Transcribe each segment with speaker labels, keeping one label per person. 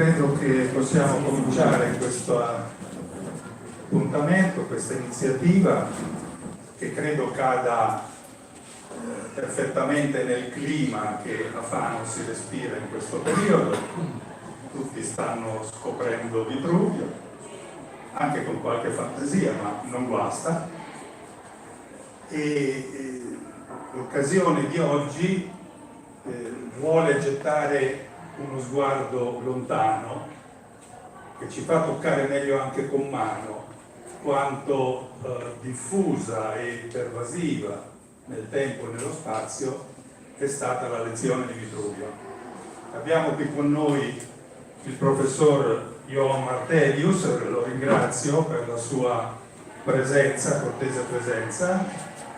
Speaker 1: credo che possiamo cominciare questo appuntamento, questa iniziativa che credo cada perfettamente nel clima che a Fano si respira in questo periodo. Tutti stanno scoprendo Vitruvio, anche con qualche fantasia, ma non guasta. E l'occasione di oggi vuole gettare uno sguardo lontano che ci fa toccare meglio anche con mano quanto diffusa e pervasiva nel tempo e nello spazio è stata la lezione di Vitruvio. Abbiamo qui con noi il professor Johan Mårtelius, lo ringrazio per la sua presenza, cortese presenza,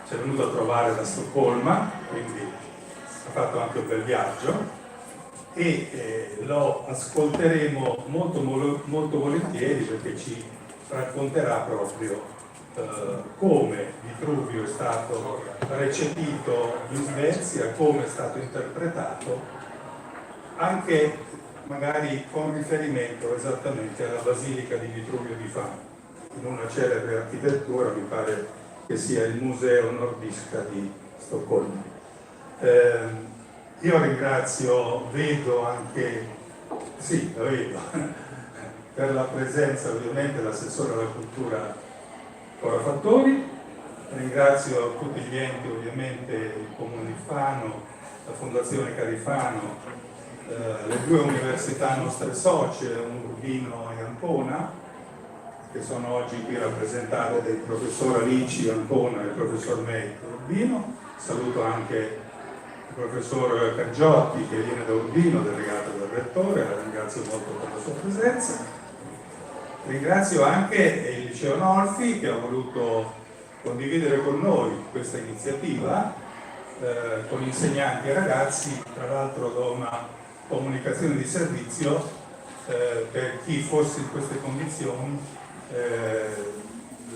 Speaker 1: ci è venuto a trovare da Stoccolma, quindi ha fatto anche un bel viaggio e lo ascolteremo molto volentieri perché ci racconterà proprio come Vitruvio è stato recepito in Svezia, come è stato interpretato, anche magari con riferimento esattamente alla Basilica di Vitruvio di Fano, in una celebre architettura, mi pare che sia il Museo Nordiska di Stoccolma. Io ringrazio, vedo anche, sì, la vedo, per la presenza ovviamente l'assessore alla cultura Cora Fattori, ringrazio tutti gli enti, ovviamente il Comune di Fano, la Fondazione Carifano, le due università nostre socie, Urbino e Ancona, che sono oggi qui rappresentate dal professor Alici Ancona e il professor May Urbino. Saluto anche il professor Caggiotti che viene da Urbino, delegato dal rettore, la ringrazio molto per la sua presenza. Ringrazio anche il liceo Nolfi che ha voluto condividere con noi questa iniziativa con insegnanti e ragazzi. Tra l'altro do una comunicazione di servizio per chi fosse in queste condizioni.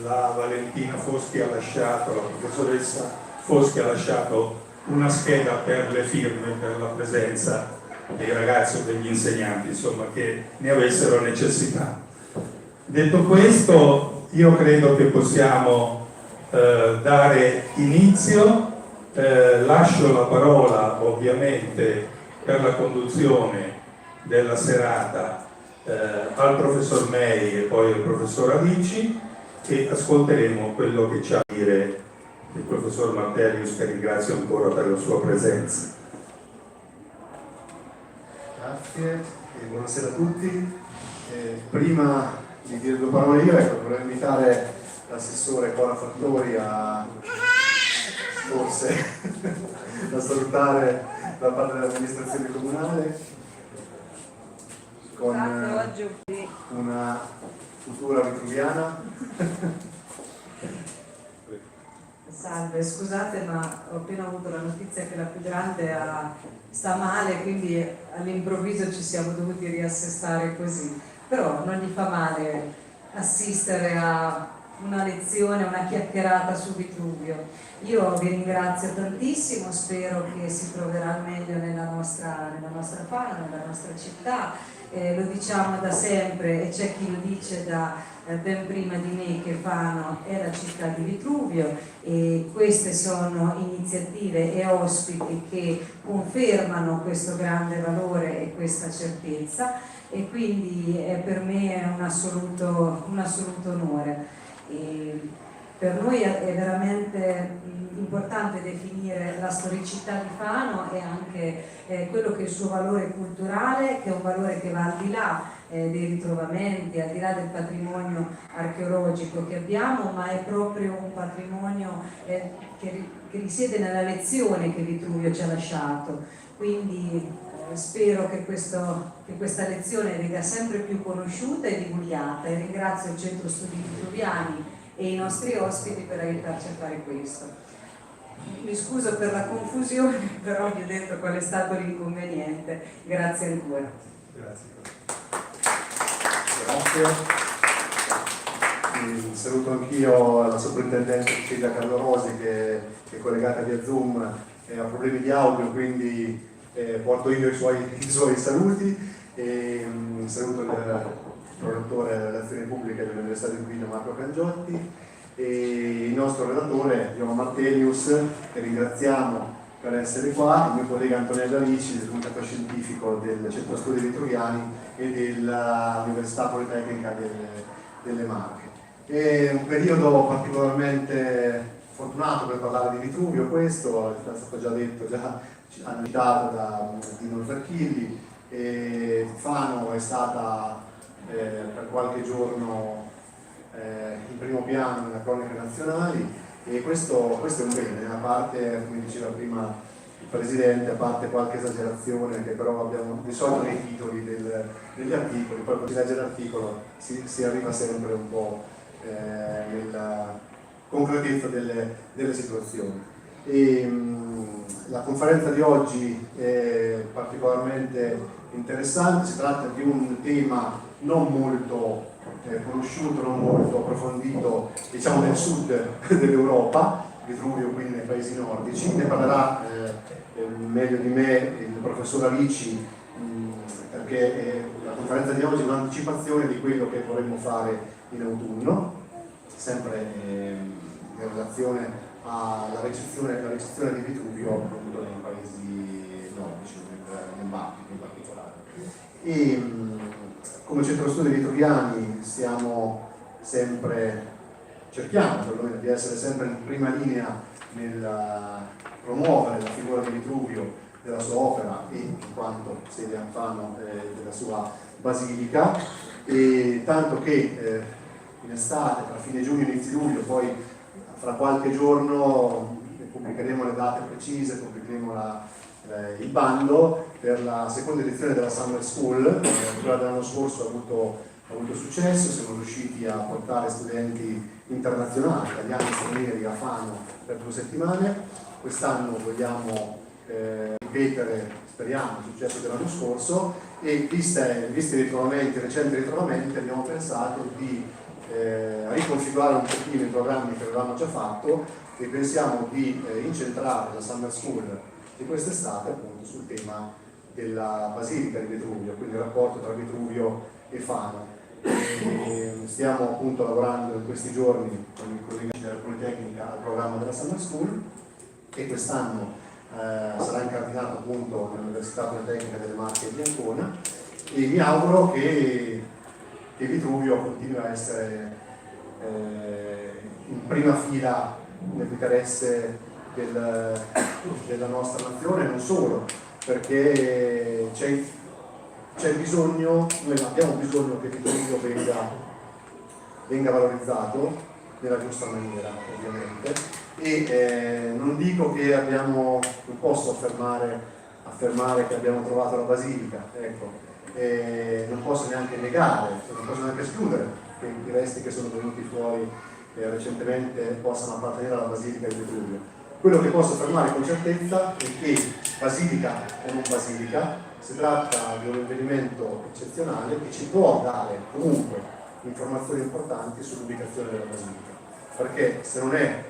Speaker 1: La Valentina Foschi ha lasciato, la professoressa Foschi ha lasciato una scheda per le firme, per la presenza dei ragazzi o degli insegnanti, insomma, che ne avessero necessità. Detto questo, io credo che possiamo dare inizio. Lascio la parola ovviamente per la conduzione della serata al professor May e poi al professor Alici, e ascolteremo quello che ci ha da dire il professor Mårtelius, che ringrazio ancora per la sua presenza.
Speaker 2: Grazie e buonasera a tutti. Prima di dire due parole io, vorrei invitare l'assessore Cora Fattori a forse da salutare da parte dell'amministrazione comunale con una futura vitruviana.
Speaker 3: Salve, scusate ma ho appena avuto la notizia che la più grande sta male, quindi all'improvviso ci siamo dovuti riassestare così, però non gli fa male assistere a una lezione, una chiacchierata su Vitruvio. Io vi ringrazio tantissimo, spero che si troverà al meglio nella nostra Fano, nella nostra città. Lo diciamo da sempre e c'è chi lo dice da ben prima di me che Fano è la città di Vitruvio, e queste sono iniziative e ospiti che confermano questo grande valore e questa certezza, e quindi per me è un assoluto onore. E per noi è veramente importante definire la storicità di Fano e anche quello che è il suo valore culturale, che è un valore che va al di là dei ritrovamenti, al di là del patrimonio archeologico che abbiamo, ma è proprio un patrimonio che risiede nella lezione che Vitruvio ci ha lasciato. Quindi spero che questa lezione venga sempre più conosciuta e divulgata, e ringrazio il Centro Studi Vitruviani e i nostri ospiti per aiutarci a fare questo. Mi scuso per la confusione, però vi ho detto qual è stato l'inconveniente. Grazie ancora.
Speaker 2: Grazie. Saluto anch'io la sovrintendente Cecilia Carlorosi che è collegata via Zoom e ha problemi di audio, quindi porto io i suoi saluti. e saluto il prorettore delle relazioni pubbliche dell'Università di Guido Marco Cangiotti e il nostro relatore Johan Mårtelius, che ringraziamo per essere qua, il mio collega Antonello Alici del Comitato Scientifico del Centro Studi Vitruviani e dell'Università Politecnica delle Marche. È un periodo particolarmente fortunato per parlare di Vitruvio, questo è stato già detto, già citato da Dino Ferchilli. Fano è stata per qualche giorno in primo piano nelle cronache nazionali e questo è un bene, a parte, come diceva prima il Presidente, a parte qualche esagerazione che però abbiamo di solito nei titoli degli articoli, poi quando si legge l'articolo si arriva sempre un po' nella concretezza delle situazioni. La conferenza di oggi è particolarmente interessante, si tratta di un tema non molto conosciuto, non molto approfondito, diciamo nel sud dell'Europa, Vitruvio, quindi nei paesi nordici. Ne parlerà meglio di me il professor Alici, perché la conferenza di oggi è un'anticipazione di quello che vorremmo fare in autunno, sempre in relazione alla ricezione di Vitruvio appunto nei paesi nordici, nel Baltico in particolare. E come Centro Studi Vitruviani cerchiamo perlomeno di essere sempre in prima linea nel promuovere la figura di Vitruvio, della sua opera e in quanto sede Fano della sua basilica, e tanto che in estate, tra fine giugno e inizio luglio, poi fra qualche giorno pubblicheremo le date precise, pubblicheremo il bando per la seconda edizione della Summer School. Quella dell'anno scorso ha avuto successo, siamo riusciti a portare studenti internazionali, italiani e stranieri, a Fano per 2 settimane. Quest'anno vogliamo ripetere, speriamo, il successo dell'anno scorso e visti i recenti ritrovamenti, abbiamo pensato di riconfigurare un pochino i programmi che avevamo già fatto e pensiamo di incentrare la Summer School di quest'estate appunto sul tema della Basilica di Vitruvio, quindi il rapporto tra Vitruvio e Fano. Stiamo appunto lavorando in questi giorni con i colleghi della Politecnica al programma della Summer School e quest'anno sarà incardinato appunto nell'Università Politecnica delle Marche di Ancona e mi auguro che Vitruvio continui a essere in prima fila nell'interesse della nostra nazione, non solo, perché c'è bisogno, noi abbiamo bisogno che Vitruvio venga valorizzato nella giusta maniera, ovviamente, e non dico che non posso affermare che abbiamo trovato la basilica, ecco, non posso neanche negare, non posso neanche escludere che i resti che sono venuti fuori recentemente possano appartenere alla basilica di Vitruvio. Quello che posso affermare con certezza è che basilica o non basilica si tratta di un avvenimento eccezionale che ci può dare comunque informazioni importanti sull'ubicazione della basilica, perché se non è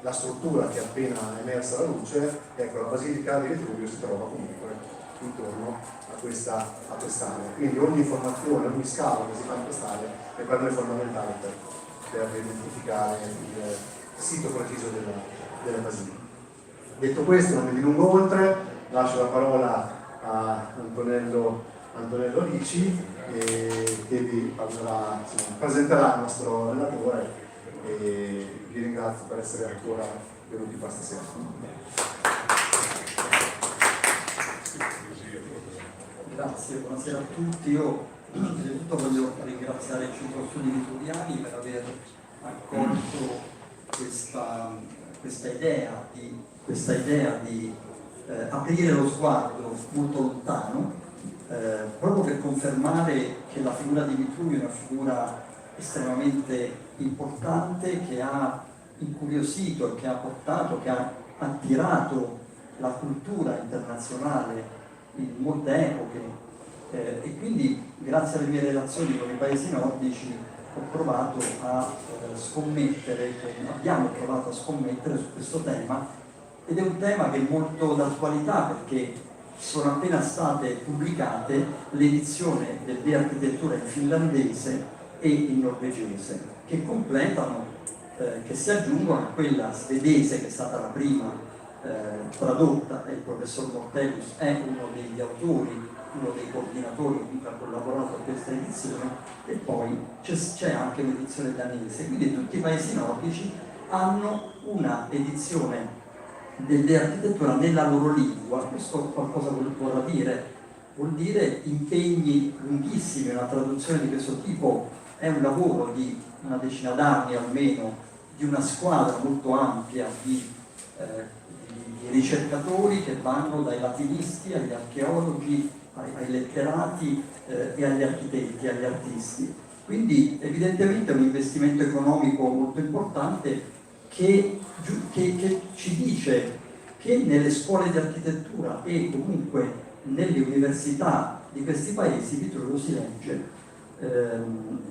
Speaker 2: la struttura che è appena emersa alla luce, ecco, la basilica di Vitruvio si trova comunque intorno a quest'area, quindi ogni informazione, ogni scavo che si fa in quest'area è per noi fondamentale per identificare il sito preciso della basilica. Detto questo, non mi dilungo oltre, lascio la parola a Antonello Alici che vi presenterà il nostro relatore e vi ringrazio per essere ancora venuti qua stasera.
Speaker 4: Grazie, buonasera a tutti. Io innanzitutto voglio ringraziare il Centro Studi Vitruviani per aver accolto questa idea di aprire lo sguardo molto lontano, proprio per confermare che la figura di Vitruvio è una figura estremamente importante che ha incuriosito e che ha portato, che ha attirato la cultura internazionale in molte epoche e quindi grazie alle mie relazioni con i paesi nordici abbiamo provato a scommettere su questo tema ed è un tema che è molto d'attualità perché sono appena state pubblicate l'edizione di architettura in finlandese e in norvegese, che completano, che si aggiungono a quella svedese che è stata la prima tradotta, e il professor Mårtelius è uno degli autori, uno dei coordinatori che ha collaborato a questa edizione, e poi c'è anche un'edizione danese. Quindi tutti i paesi nordici hanno una edizione dell'architettura nella loro lingua. Questo qualcosa vorrà dire? Vuol dire impegni lunghissimi. Una traduzione di questo tipo è un lavoro di una decina d'anni almeno, di una squadra molto ampia di ricercatori che vanno dai latinisti agli archeologi, ai letterati e agli architetti, agli artisti. Quindi evidentemente è un investimento economico molto importante che ci dice che nelle scuole di architettura e comunque nelle università di questi paesi Vitruvio si legge.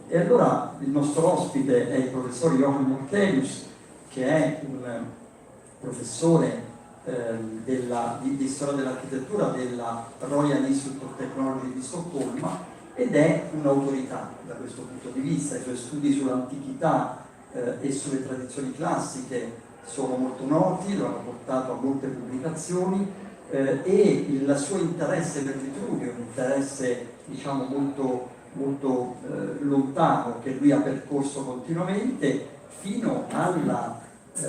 Speaker 4: E allora il nostro ospite è il professor Johan Mårtelius, che è un professore di storia dell'architettura della Royal Institute of Technology di Stoccolma, ed è un'autorità da questo punto di vista. I suoi studi sull'antichità e sulle tradizioni classiche sono molto noti, lo hanno portato a molte pubblicazioni, e il suo interesse per Vitruvio, un interesse diciamo molto lontano, che lui ha percorso continuamente fino alla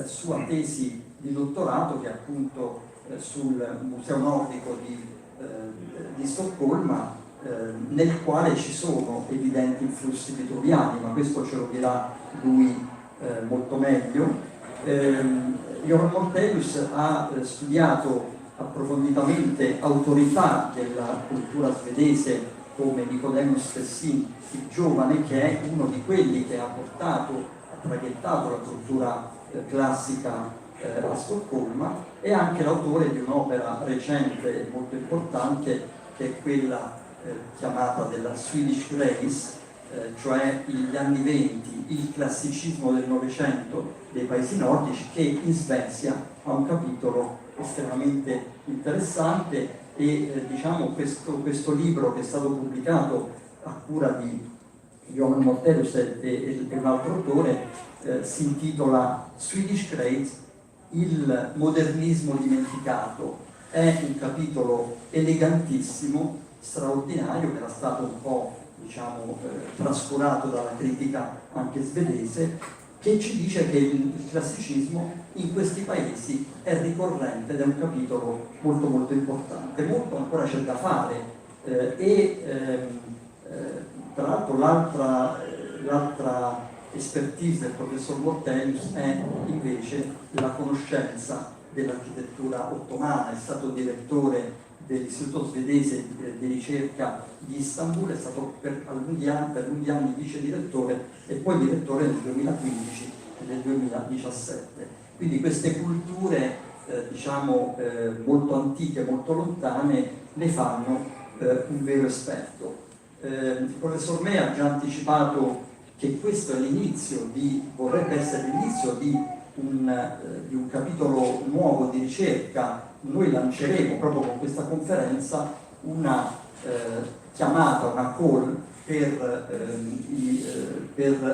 Speaker 4: sua tesi di dottorato, che è appunto sul Museo Nordico di Stoccolma, nel quale ci sono evidenti influssi vitruviani, ma questo ce lo dirà lui molto meglio. Johan Mårtelius ha studiato approfonditamente autorità della cultura svedese come Nicodemus Tessin il giovane, che è uno di quelli che ha traghettato la cultura classica a Stoccolma, e anche l'autore di un'opera recente e molto importante, che è quella chiamata della Swedish Grace, cioè gli anni 20, il classicismo del Novecento dei paesi nordici, che in Svezia ha un capitolo estremamente interessante. E diciamo questo libro, che è stato pubblicato a cura di Johan Mårtelius e un altro autore, si intitola Swedish Grace, il modernismo dimenticato. È un capitolo elegantissimo, straordinario, che era stato un po' trascurato dalla critica anche svedese, che ci dice che il classicismo in questi paesi è ricorrente ed è un capitolo molto molto importante. Molto ancora c'è da fare, tra l'altro l'altra expertise del professor Mårtelius è invece la conoscenza dell'architettura ottomana. È stato direttore dell'Istituto Svedese di Ricerca di Istanbul, è stato per lunghi anni vice direttore e poi direttore nel 2015 e nel 2017. Quindi queste culture molto antiche, molto lontane, ne fanno un vero esperto. Il professor Me ha già anticipato che questo è vorrebbe essere l'inizio di un capitolo nuovo di ricerca. Noi lanceremo proprio con questa conferenza una chiamata, una call per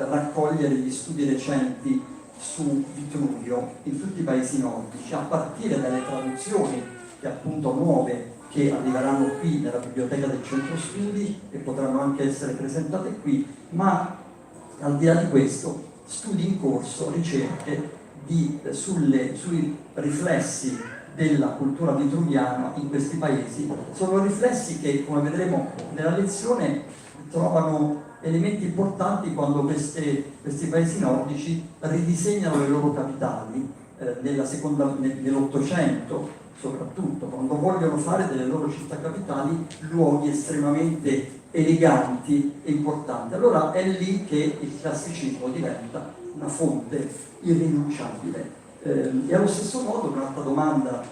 Speaker 4: raccogliere gli studi recenti su Vitruvio in tutti i paesi nordici, a partire dalle traduzioni che appunto nuove, che arriveranno qui nella biblioteca del Centro Studi e potranno anche essere presentate qui, ma al di là di questo, studi in corso, ricerche sui riflessi della cultura vitruviana in questi paesi. Sono riflessi che, come vedremo nella lezione, trovano elementi importanti quando questi paesi nordici ridisegnano le loro capitali nell'Ottocento, soprattutto quando vogliono fare delle loro città capitali luoghi estremamente eleganti e importanti. Allora è lì che il classicismo diventa una fonte irrinunciabile. E allo stesso modo un'altra domanda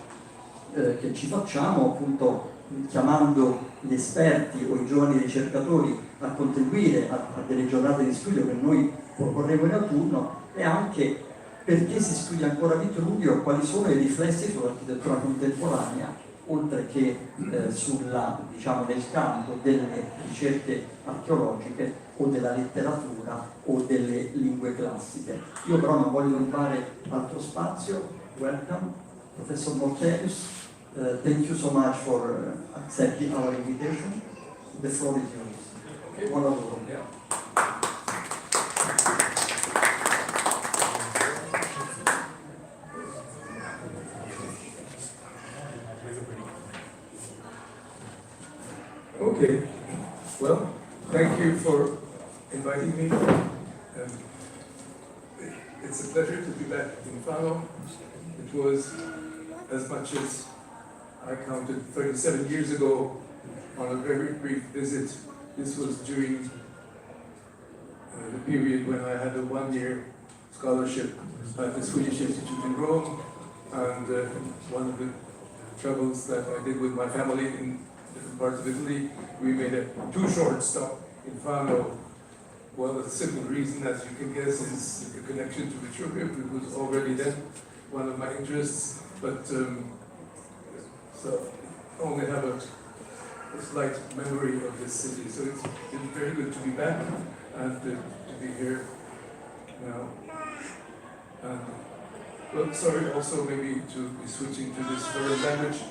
Speaker 4: che ci facciamo, appunto chiamando gli esperti o i giovani ricercatori a contribuire a delle giornate di studio che noi proporremo in autunno, è anche perché si studia ancora Vitruvio, quali sono i riflessi sull'architettura contemporanea oltre che diciamo, nel campo delle ricerche archeologiche o della letteratura o delle lingue classiche. Io però non voglio rubare altro spazio. Welcome, Professor Mårtelius. Thank you so much for accepting our invitation. The floor is yours.
Speaker 5: Okay.
Speaker 4: Buon lavoro.
Speaker 5: Yeah. Okay, well, thank you for inviting me. It's a pleasure to be back in Fano. It was, as much as I counted, 37 years ago on a very brief visit. This was during the period when I had a one-year scholarship at the Swedish Institute in Rome, and one of the travels that I did with my family in different parts of Italy, we made a too short stop in Fano. Well, the simple reason, as you can guess, is the connection to Vitruvio. It was already then one of my interests, but so I only have a slight memory of this city. So it's been very good to be back and to be here now. And well, sorry also maybe to be switching to this foreign language.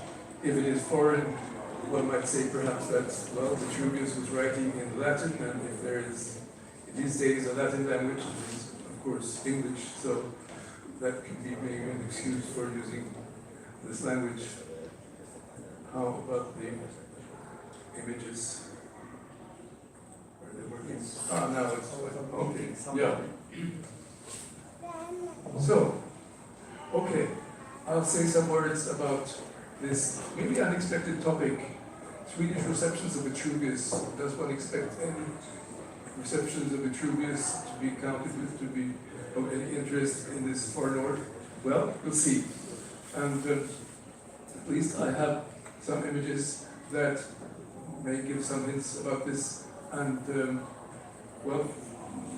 Speaker 5: If it is foreign, one might say perhaps that, well, Vitruvius was writing in Latin, and if there is these days a Latin language, it is of course English, so that could be maybe an excuse for using this language. How about the images? Are they working? Ah, now it's okay. Yeah. So, okay, I'll say some words about this maybe unexpected topic, Swedish receptions of Vitruvius. Does one expect any receptions of Vitruvius to be counted with, to be of any interest in this far north? Well, we'll see. And at least I have some images that may give some hints about this. And well,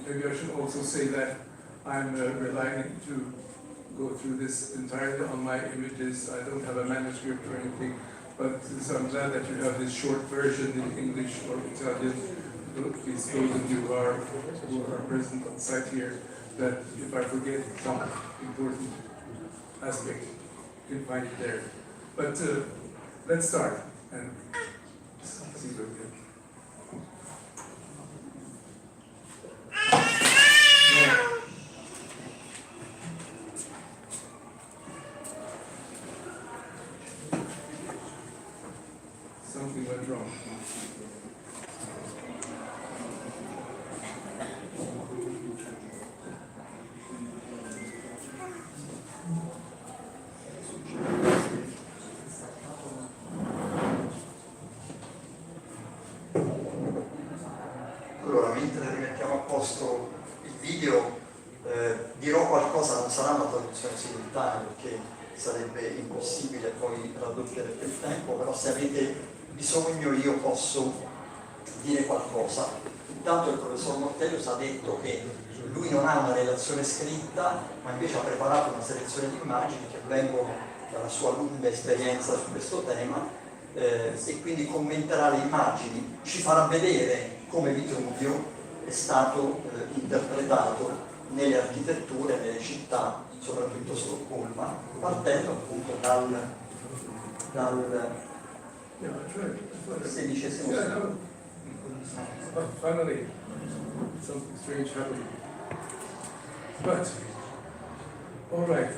Speaker 5: maybe I should also say that I'm relying to go through this entirely on my images. I don't have a manuscript or anything, but so I'm glad that you have this short version in English or Italian. Please, those of you who are present on site here, that if I forget some important aspect, you can find it there. But let's start and see what we get. Something went wrong.
Speaker 4: Allora, mentre rimettiamo a posto il video, dirò qualcosa, non sarà una traduzione simultanea perché sarebbe impossibile poi raddoppiare per il tempo, però se avete bisogno io posso dire qualcosa. Intanto il professor Mårtelius ha detto che lui non ha una relazione scritta, ma invece ha preparato una selezione di immagini che vengono dalla sua lunga esperienza su questo tema, e quindi commenterà le immagini, ci farà vedere come Vitruvio è stato interpretato nelle architetture, nelle città, soprattutto Stoccolma, partendo appunto dal XVI secolo.
Speaker 5: Finally, something strange happened. But, all right.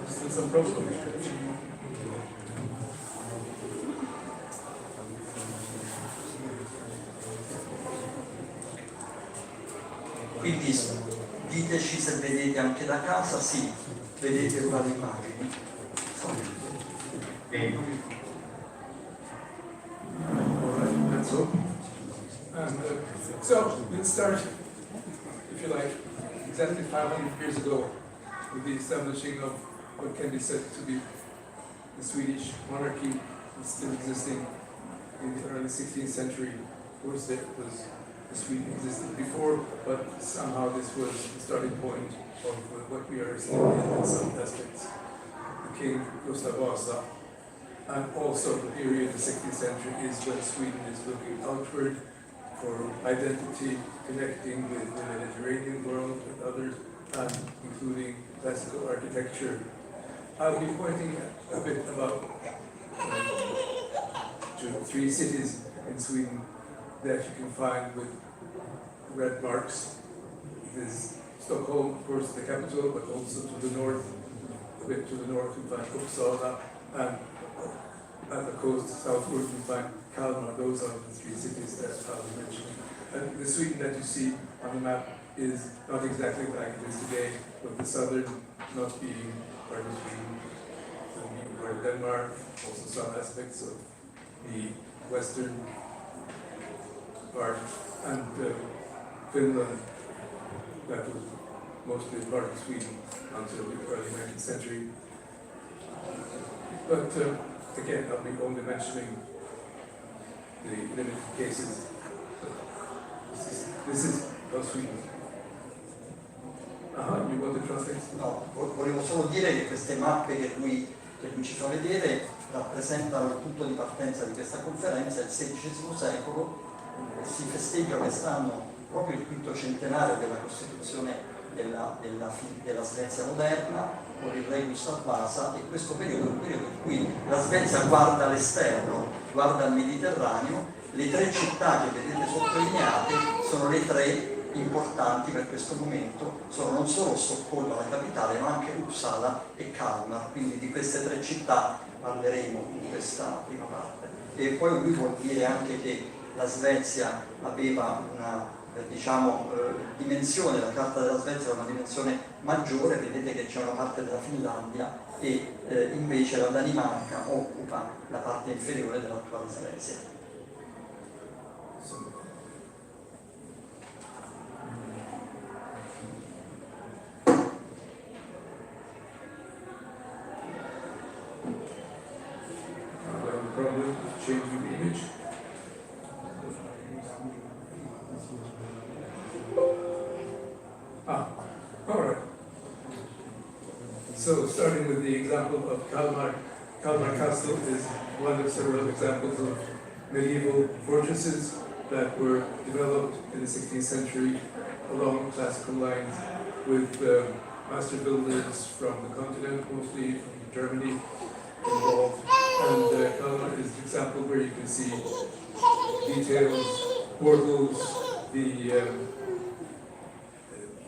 Speaker 5: Still some problem.
Speaker 4: Quindi diteci se vedete anche da casa, sì, vedete ora le immagini.
Speaker 5: All right, that's all. And so let's start, if you like, exactly 500 years ago with the establishing of what can be said to be the Swedish monarchy, is still existing in the early 16th century. Of course, Sweden existed before, but somehow this was the starting point of what we are still in some aspects. The king Gustav Vasa, and also the period in the 16th century is when Sweden is looking outward for identity, connecting with the Mediterranean world, with others, and including classical architecture. I'll be pointing a bit about to 3 cities in Sweden that you can find with red marks. There's Stockholm, of course, the capital, but also to the north, a bit to the north, you find Uppsala, and at the coast, southward, you find Kalmar. Those are the 3 cities that I'll be mentioning. And the Sweden that you see on the map is not exactly like it is today, with the southern not being part of Sweden, and being part of Denmark, also some aspects of the western part, and Finland, that was mostly part of Sweden until the early 19th century. But again, I'll be only mentioning the limited cases. This is how Sweden. You want to translate?
Speaker 4: No, volevo solo dire che queste mappe che lui ci fa vedere rappresentano il punto di partenza di questa conferenza, il XVI secolo, e si festeggia quest'anno proprio il quinto centenario della Costituzione della Svezia moderna, con il re Gustav Vasa, e questo periodo è un periodo in cui la Svezia guarda all'esterno, guarda al Mediterraneo. Le 3 città che vedete sottolineate sono le 3 importanti per questo momento, sono non solo Stoccolma, la capitale, ma anche Uppsala e Kalmar, quindi di queste 3 città parleremo in questa prima parte. E poi lui vuol dire anche che la Svezia aveva una dimensione, la carta della Svezia era una dimensione maggiore, vedete che c'è una parte della Finlandia e invece la Danimarca occupa la parte inferiore dell'attuale Svezia.
Speaker 5: Problem changing the image. All right. So starting with the example of Kalmar Castle is one of several examples of medieval fortresses that were developed in the 16th century along classical lines with master builders from the continent, mostly from Germany, involved. And Kalmar is an example where you can see details, portals, the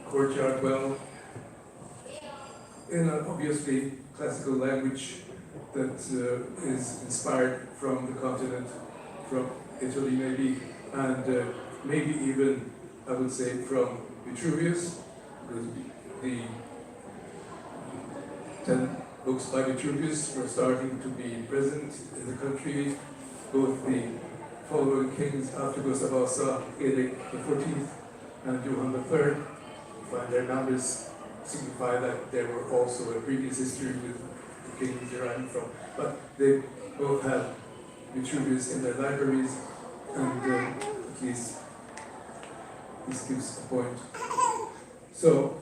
Speaker 5: courtyard well, in an obviously classical language that is inspired from the continent, from Italy maybe, and maybe even, I would say, from Vitruvius, because the 10 books by Vitruvius were starting to be present in the country. Both the following kings after Gustav Vasa, Erik XIV and Johan III, find their numbers signify that there were also a previous history with the kings deriving from. But they both had Vitruvius in their libraries, and at least this gives a point. So,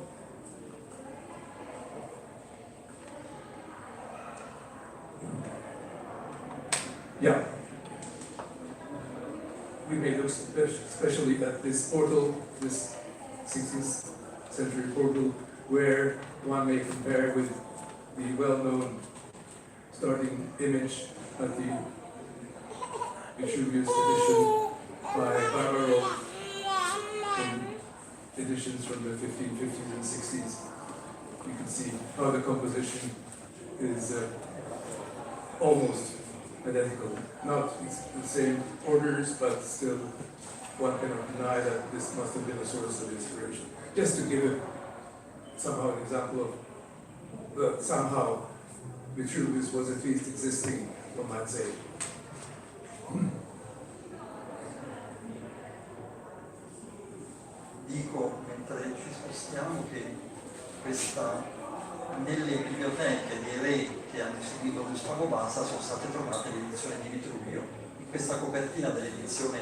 Speaker 5: yeah, we may look especially at this portal, this 16th century portal, where one may compare with the well-known starting image at the Vitruvius edition by Barbaro, in editions from the 1550s and 60s. You can see how the composition is almost identical. Not the same orders, but still one cannot deny that this must have been a source of inspiration. Just to give it somehow an example of somehow Vitruvius was at least existing, one might say.
Speaker 4: Dico, mentre ci spostiamo, che nelle biblioteche dei re che hanno seguito Gustavo Vasa sono state trovate le edizioni di Vitruvio. In questa copertina dell'edizione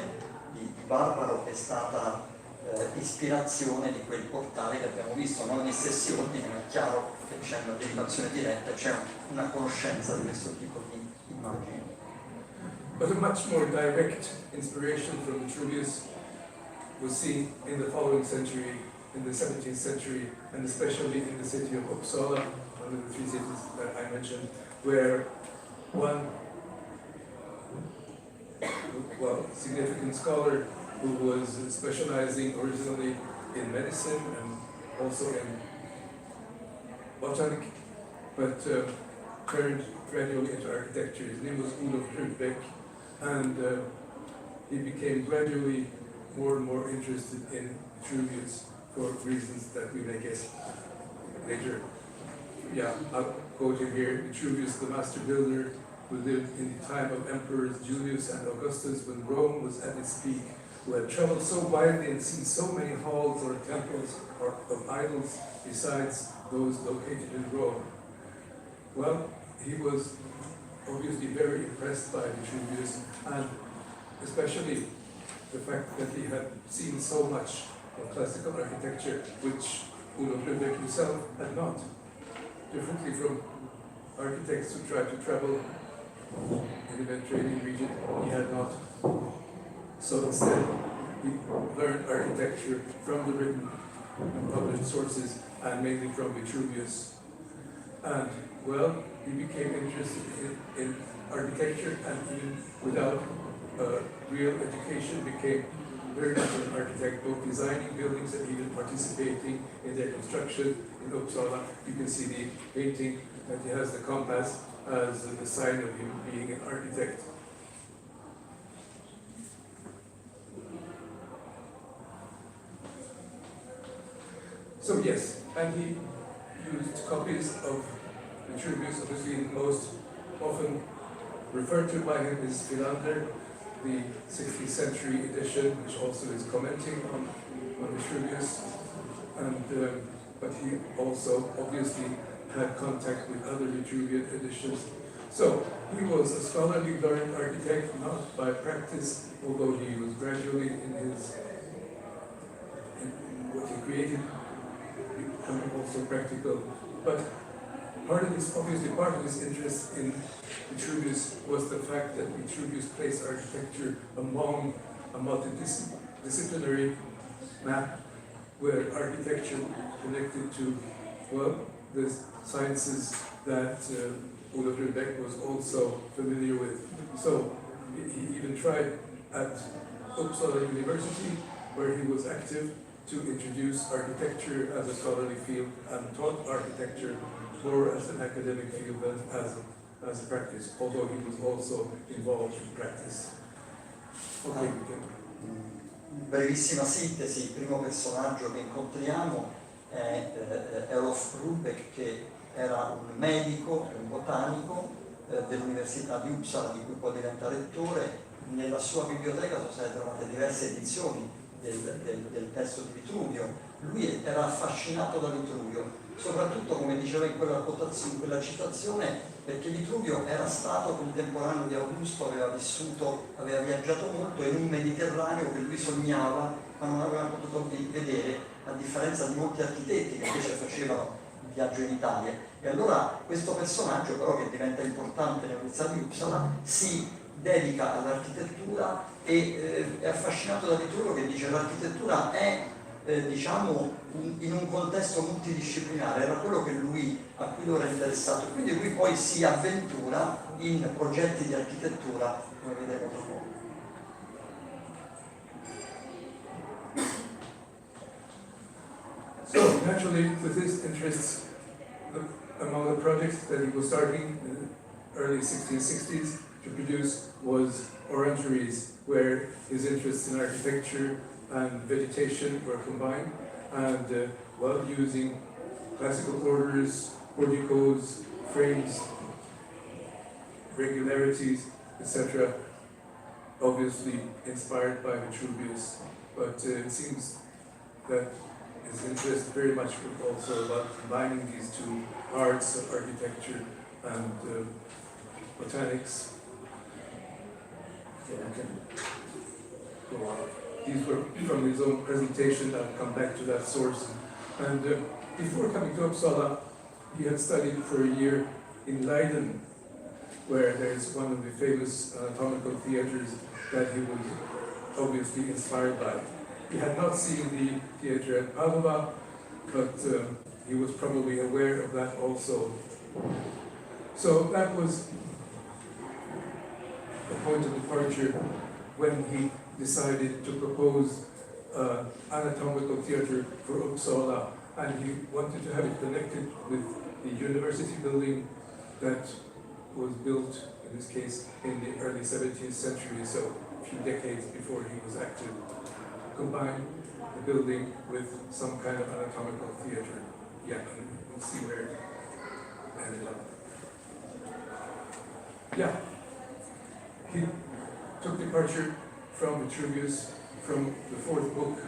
Speaker 4: di Barbaro è stata ispirazione di quel portale che abbiamo visto, non negli stessi ordini, ma è chiaro che c'è una derivazione diretta, c'è una conoscenza di questo tipo di immagini.
Speaker 5: But a much more direct inspiration from Vitruvius was seen in the following century, in the 17th century, and especially in the city of Uppsala, one of the three cities that I mentioned, where one significant scholar who was specializing originally in medicine and also in botanic, but turned gradually into architecture. His name was Olof Rudbeck, and he became gradually more and more interested in Vitruvius for reasons that we may guess later. Yeah, I'll quote him here. Vitruvius, the master builder, who lived in the time of emperors Julius and Augustus when Rome was at its peak, who had traveled so widely and seen so many halls or temples or of idols besides those located in Rome. Well, he was obviously very impressed by Vitruvius, and especially the fact that he had seen so much of classical architecture, which Olof Rudbeck himself had not. Differently from architects who tried to travel in the Mediterranean region, he had not. So instead, he learned architecture from the written and published sources, and mainly from Vitruvius. And, well, he became interested in architecture, and even without real education, became very much an architect, both designing buildings and even participating in their construction in Uppsala. You can see the painting that he has the compass as the sign of him being an architect. So yes, and he used copies of Vitruvius. Obviously, the most often referred to by him is Philander, the 16th century edition, which also is commenting on Vitruvius. And but he also obviously had contact with other Vitruvian editions. So he was a scholarly learned architect, not by practice, although he was gradually in what he created becoming also practical. But part of his interest in Vitruvius was the fact that Vitruvius placed architecture among a multidisciplinary map where architecture connected to, well, the sciences that Olof Rudbeck was also familiar with. So he even tried at Uppsala University, where he was active, to introduce architecture as a scholarly field and taught architecture more as an academic field than as a practice, although he was also involved in practice. Okay, we can.
Speaker 4: Brevissima sintesi, il primo personaggio che incontriamo è Olof Rudbeck, che era un medico, un botanico dell'Università di Uppsala, di cui poi diventa rettore. Nella sua biblioteca sono state trovate diverse edizioni del testo di Vitruvio. Lui era affascinato da Vitruvio, soprattutto, come diceva in quella citazione, perché Vitruvio era stato contemporaneo di Augusto, aveva viaggiato molto in un Mediterraneo che lui sognava ma non aveva potuto vedere, a differenza di molti architetti che invece facevano il viaggio in Italia. E allora questo personaggio, però, che diventa importante nell'Università di Uppsala, si dedica all'architettura e è affascinato da Vitruvio, che dice che l'architettura è diciamo in un contesto multidisciplinare, era quello a cui lui era interessato, quindi lui poi si avventura in progetti di architettura, come vedremo dopo.
Speaker 5: So naturally, with his interests, among the projects that he was starting in the early 1660s to produce was orangeries, where his interests in architecture and vegetation were combined, and well, using classical orders, porticos, frames, regularities, etc., obviously inspired by Vitruvius. But it seems that his interest very much was also about combining these two arts of architecture and botanics. Yeah, I can go on. These were from his own presentation. I'll come back to that source. And before coming to Uppsala, he had studied for a year in Leiden, where there's one of the famous anatomical theaters that he was obviously inspired by. He had not seen the theater at Padova, but he was probably aware of that also. So that was the point of departure when he decided to propose anatomical theater for Uppsala, and he wanted to have it connected with the university building that was built, in this case, in the early 17th century, so a few decades before he was active. Combine the building with some kind of anatomical theater. Yeah, and we'll see where it ended up. Yeah, he took departure from Vitruvius, from the fourth book,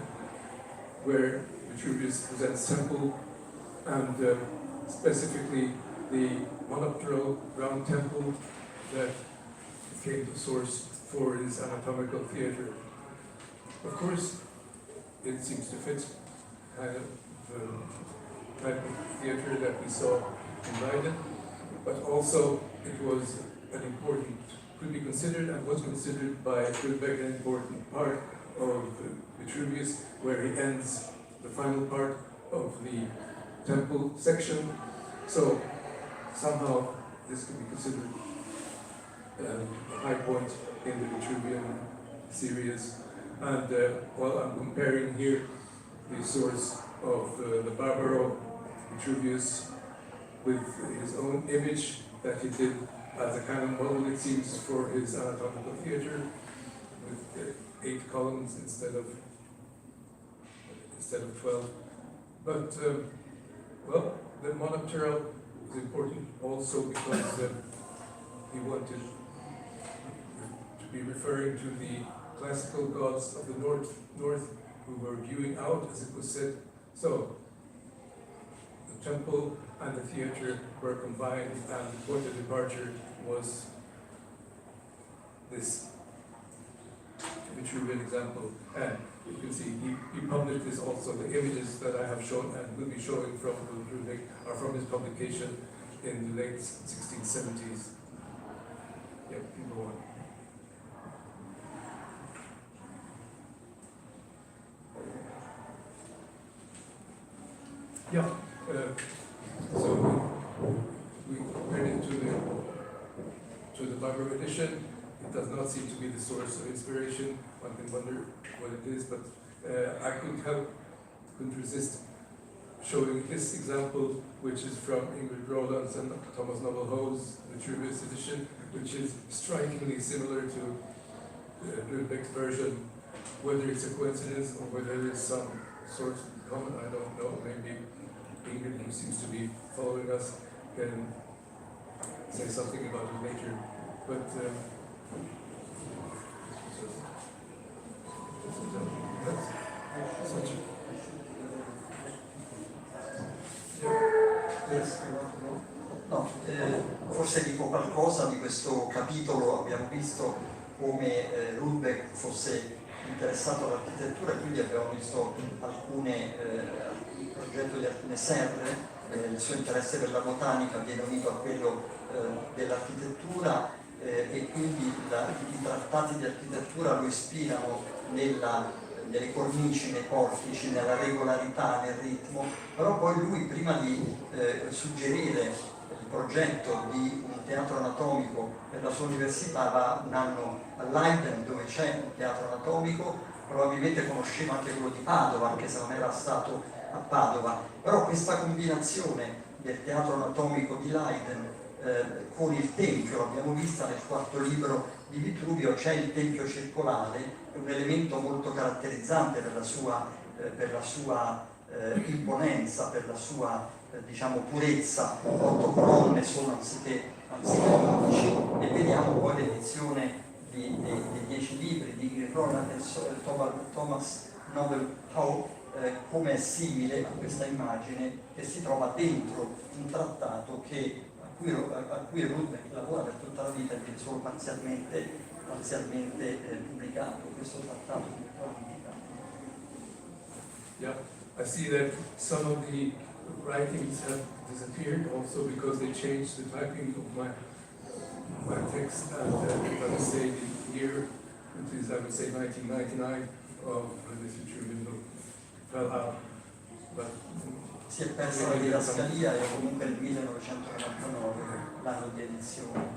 Speaker 5: where Vitruvius presents temple, and specifically the monopteral round temple that became the source for his anatomical theater. Of course, it seems to fit kind of the type of theater that we saw in Leiden, but also it was an important, could be considered and was considered by Rudbeck an important part of Vitruvius, where he ends the final part of the temple section. So somehow this could be considered a high point in the Vitruvian series. And well, I'm comparing here the source of the Barbaro Vitruvius with his own image that he did as a kind of model, it seems, for his anatomical theater, with 8 columns instead of 12. But well, the monopteral was important also because he wanted to be referring to the classical gods of the north who were viewing out, as it was said. So the temple and the theater were combined, and the point of departure was this Vitruvian example. And you can see he published this also. The images that I have shown and will be showing from Rudbeck are from his publication in the late 1670s. Yeah, go on. Yeah, so we went into the Barbaro edition. It does not seem to be the source of inspiration. One can wonder what it is, but I couldn't resist showing this example, which is from Ingrid Roland's and Thomas Noble-Howe's Vitruvius edition, which is strikingly similar to Rudbeck's version. Whether it's a coincidence or whether it's some sort of common, I don't know. Maybe Ingrid, who seems to be following us, can say something about it later. But
Speaker 4: no, forse dico qualcosa di questo capitolo. Abbiamo visto come Rudbeck fosse interessato all'architettura, e quindi abbiamo visto il progetto di alcune serre. Il suo interesse per la botanica viene unito a quello dell'architettura, e quindi i trattati di architettura lo ispirano nelle cornici, nei portici, nella regolarità, nel ritmo. Però poi lui, prima di suggerire il progetto di un teatro anatomico per la sua università, va un anno a Leiden, dove c'è un teatro anatomico. Probabilmente conosceva anche quello di Padova, anche se non era stato a Padova. Però questa combinazione del teatro anatomico di Leiden con il tempio, l'abbiamo vista nel quarto libro di Vitruvio, c'è il tempio circolare, è un elemento molto caratterizzante per la sua imponenza, per la sua diciamo purezza. 8 colonne sono anziché 11, e vediamo poi l'edizione dei 10 libri di Ronald e Thomas Noble-Howe, come è simile a questa immagine che si trova dentro un trattato a a cui Rudbeck lavora per tutta la vita e viene solo parzialmente pubblicato, questo trattato di politica.
Speaker 5: Yeah, I see that some of the writings have disappeared also because they changed the typing of my text, and let us say the year, it is I would say 1999 of this Vitruvian book fell out. But
Speaker 4: Si è persa la didascalia e comunque nel 1999 l'anno di edizione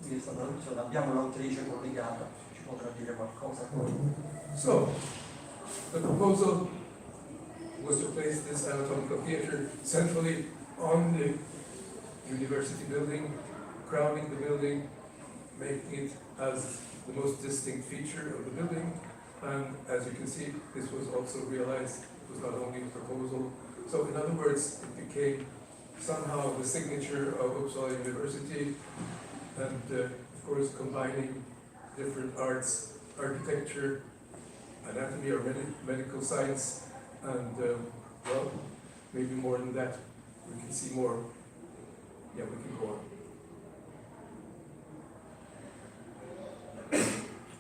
Speaker 4: di questa traduzione. Abbiamo l'autrice collegata, ci potrà dire qualcosa.
Speaker 5: So, the proposal was to place this anatomical theater centrally on the university building, crowning the building, making it as the most distinct feature of the building. And as you can see, this was also realized. It was not only a proposal. So in other words, it became somehow the signature of Uppsala University, and of course combining different arts, architecture, anatomy or medical science, and well, maybe more than that. We can see more. Yeah, we can go on.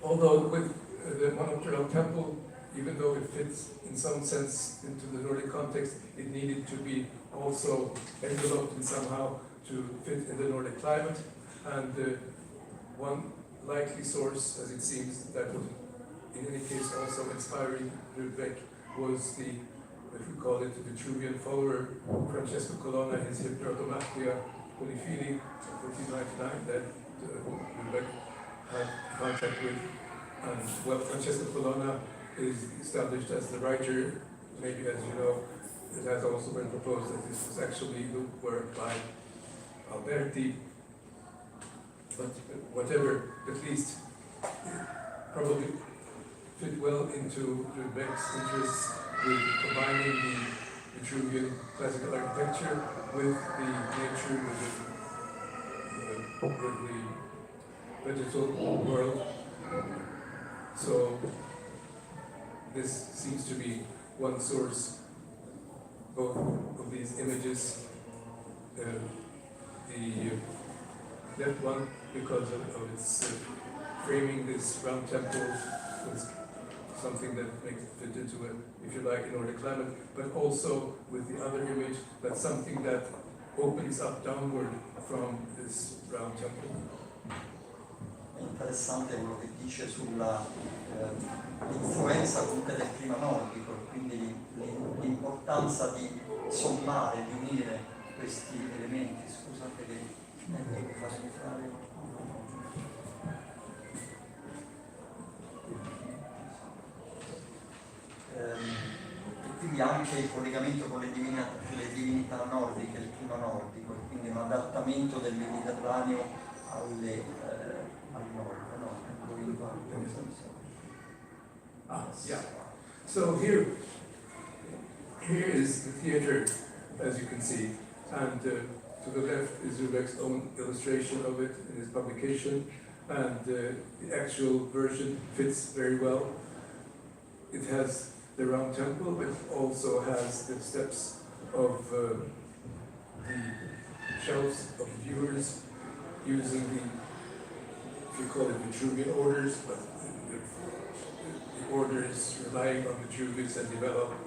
Speaker 5: Although with the monopteral temple, even though it fits in some sense into the Nordic context, it needed to be also enveloped in somehow to fit in the Nordic climate. And one likely source, as it seems, that would in any case also inspiring Rudbeck was the, if we call it, the Vitruvian follower, Francesco Colonna, his Hypnotomachia Polifili, 1499, that Rudbeck had contact with. And well, Francesco Colonna is established as the writer. Maybe, as you know, it has also been proposed that this was actually the work by Alberti. But whatever, at least probably fit well into Rudbeck's interests with combining the Vitruvian classical architecture with the nature, with the vegetal world. So this seems to be one source, both of these images. The left one, because of its framing this round temple was something that makes it fit into it, if you like, in Nordic climate, but also with the other image, that's something that opens up downward from this round temple.
Speaker 4: È interessante quello che dice sulla l'influenza comunque del clima nordico, quindi l'importanza di sommare, di unire questi elementi. Scusate che mi fa soffrire. E quindi anche il collegamento con le divinità nordiche, il clima nordico, e quindi un adattamento del Mediterraneo al nord, no?
Speaker 5: Yeah. So here is the theater, as you can see, and to the left is Rudbeck's own illustration of it in his publication, and the actual version fits very well. It has the round temple, but also has the steps of the shelves of the viewers using the, if you call it Vitruvian orders, but the orders relying on Vitruvius and developed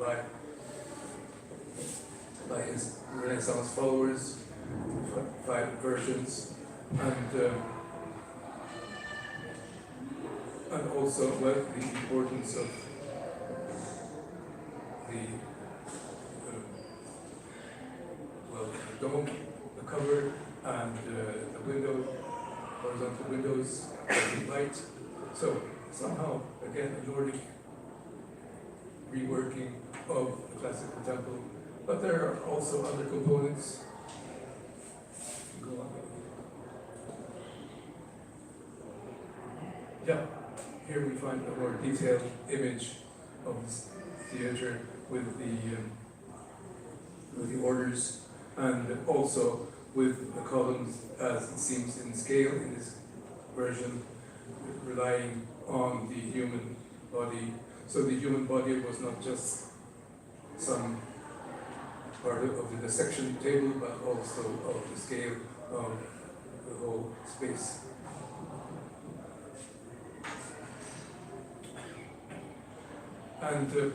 Speaker 5: by his Renaissance followers, 5 versions, and also well, the importance of the dome, the cover, and the window, horizontal windows, the light. So somehow, again, a Nordic reworking of the classical temple. But there are also other components. Go on. Yeah, here we find a more detailed image of this theater with the orders, and also with the columns, as it seems in scale in this version, relying on the human body. So the human body was not just some part of the dissection table, but also of the scale of the whole space. And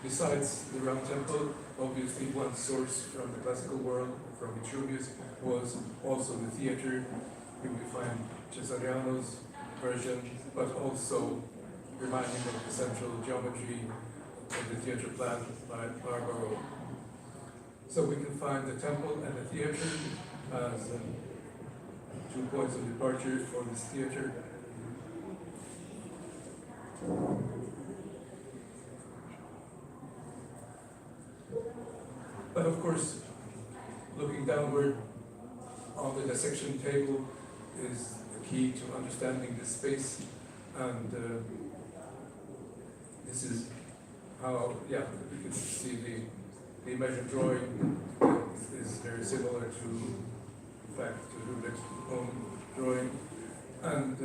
Speaker 5: besides the round temple, obviously one source from the classical world, from Vitruvius, was also the theatre. Here we find Cesariano's version, but also reminding of the central geometry of the theatre plan by Barbaro. So we can find the temple and the theatre as 2 points of departure for this theatre. But of course, looking downward on the dissection table is the key to understanding this space, and this is how, yeah, you can see the measured drawing is very similar to, in fact, to Rubik's own drawing, and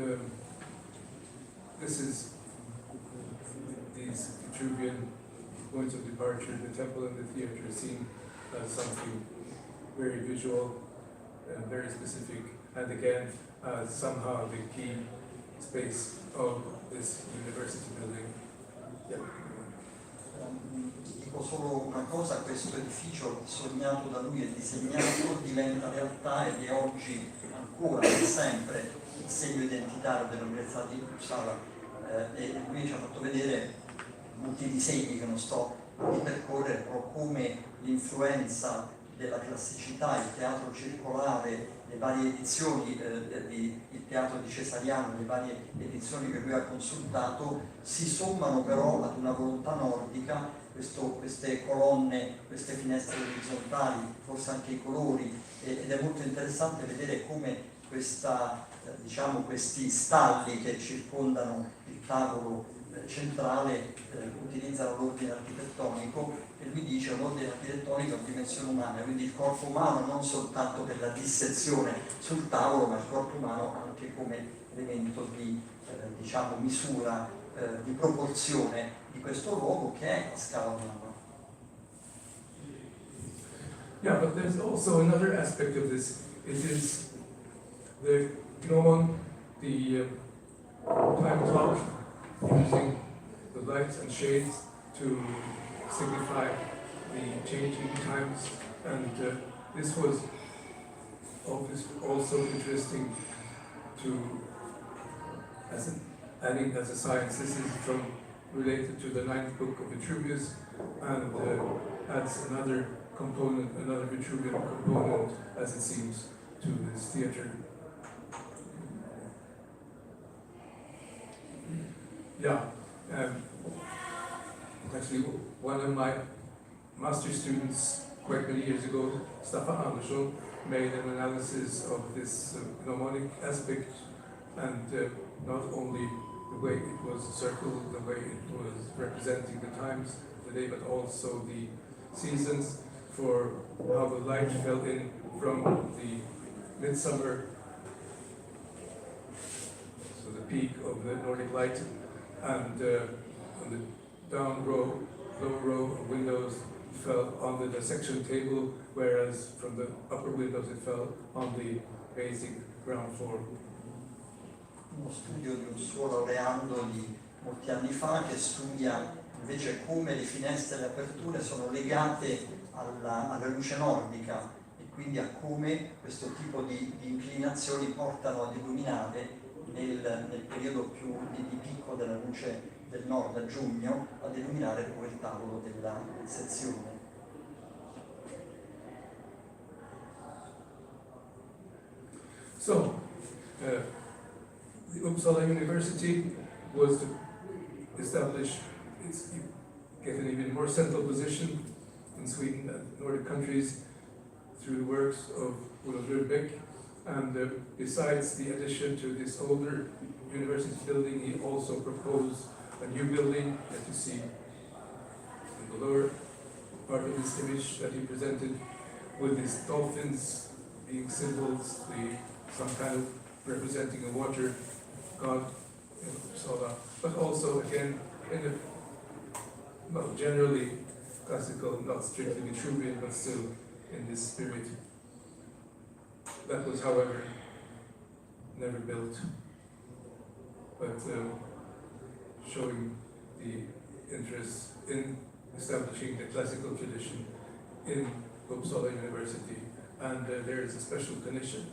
Speaker 5: this is these Vitruvian points of departure, the temple and the theatre, seen as something very visual and very specific, and again, somehow the key space of this university building. Yeah.
Speaker 4: Dico solo una cosa: questo edificio sognato da lui e disegnato diventa realtà ed è oggi ancora e sempre il segno identitario dell'Università di Uppsala, e lui ci ha fatto vedere molti disegni che non sto a ripercorrere, però come l'influenza della classicità, il teatro circolare, le varie edizioni il teatro di Cesariano, le varie edizioni che lui ha consultato, si sommano però ad una volontà nordica. Queste colonne, queste finestre orizzontali, forse anche i colori, ed è molto interessante vedere come questi stalli che circondano il tavolo centrale utilizzano l'ordine architettonico, e lui dice l'ordine architettonico è una dimensione umana, quindi il corpo umano non soltanto per la dissezione sul tavolo, ma il corpo umano anche come elemento di misura, di proporzione di questo luogo che è a scala umana.
Speaker 5: Yeah, but there's also another aspect of this. It is the gnomon, the time clock, using the lights and shades to signify the changing times, and this was also interesting to adding as a science. This is related to the 9th book of Vitruvius, and adds another component, another Vitruvian component, as it seems, to this theatre. Yeah, actually one of my master students quite many years ago, Staffan Andersson, made an analysis of this mnemonic aspect, and not only the way it was circled, the way it was representing the times of the day, but also the seasons, for how the light fell in from the midsummer, so the peak of the Nordic light, and on the low row of windows fell on the dissection table, whereas from the upper windows it fell on the basic ground floor.
Speaker 4: Uno studio di un suo laureando di molti anni fa, che studia invece come le finestre e le aperture sono legate alla luce nordica, e quindi a come questo tipo di inclinazioni portano ad illuminare nel periodo più di picco della luce del nord, a giugno, ad illuminare poi il tavolo della sezione.
Speaker 5: So, the Uppsala University was to establish get an even more central position in Sweden and Nordic countries through the works of Olof Rudbeck. And besides the addition to this older university building, he also proposed a new building that you see in the lower part of this image that he presented, with these dolphins being symbols, some kind of representing a water god, but also again generally classical, not strictly Vitruvian, but still in this spirit. That was, however, never built, but showing the interest in establishing the classical tradition in Uppsala University. And there is a special connection.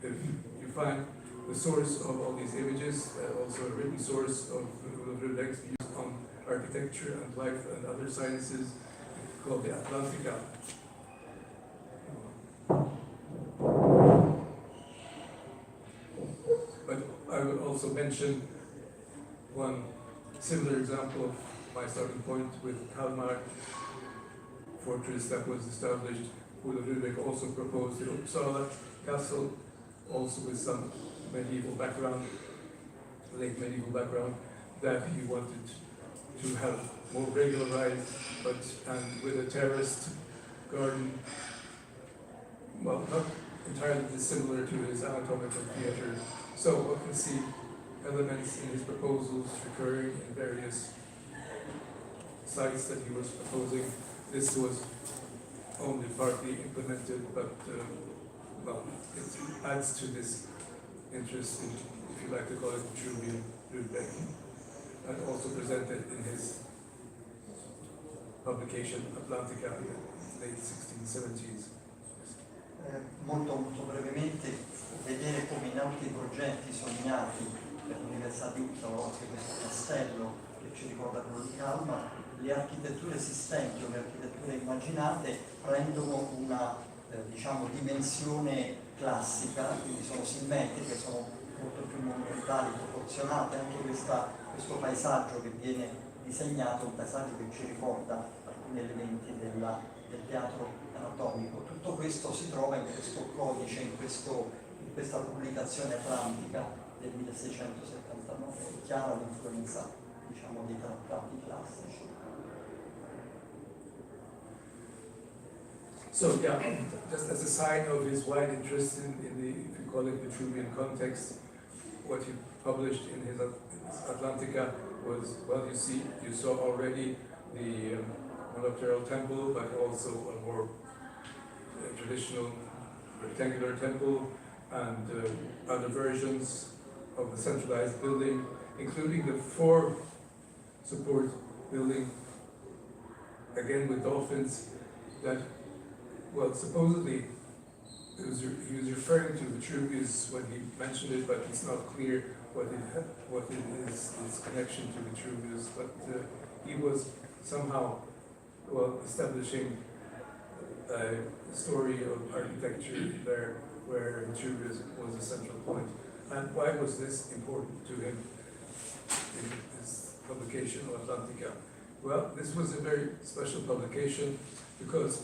Speaker 5: If you find the source of all these images, also a written source of Rudbeck's views on architecture and life and other sciences, called the Atlantica. But I would also mention one similar example of my starting point with Kalmar fortress that was established. Olof Rudbeck also proposed the Uppsala castle, also with some medieval background, late medieval background, that he wanted to have more regularized, and with a terraced garden, well, not entirely dissimilar to his anatomical theatre. So one can see elements in his proposals recurring in various sites that he was proposing. This was only partly implemented, but well, it adds to this interest in, if you like to call it, Vitruvian Rudbeck, and also presented in his publication Atlantica in the late 1670s.
Speaker 4: Molto brevemente, vedere come in altri progetti sognati per l'Università di Uppsala, anche questo castello che ci ricorda quello di Kalmar, le architetture esistenti o le architetture immaginate prendono una diciamo, dimensione classica, quindi sono simmetriche, sono molto più monumentali, proporzionate. Anche questo paesaggio che viene disegnato è un paesaggio che ci ricorda alcuni elementi del teatro anatomico. Tutto questo si trova in questo codice, in questa pubblicazione atlantica del 1679, chiara l'influenza, diciamo, dei trattati classici.
Speaker 5: So yeah, just as a sign of his wide interest in the, if you call it, Vitruvian context, what he published in his Atlantica was, well, you saw already the monopteral temple, but also a more traditional rectangular temple, and other versions of the centralized building, including the 4-support building, again with dolphins, that, well, supposedly he was referring to Vitruvius when he mentioned it, but it's not clear what it is his connection to Vitruvius. But he was somehow, well, establishing a story of architecture there where Vitruvius was a central point. And why was this important to him in his publication of Atlantica? Well, this was a very special publication because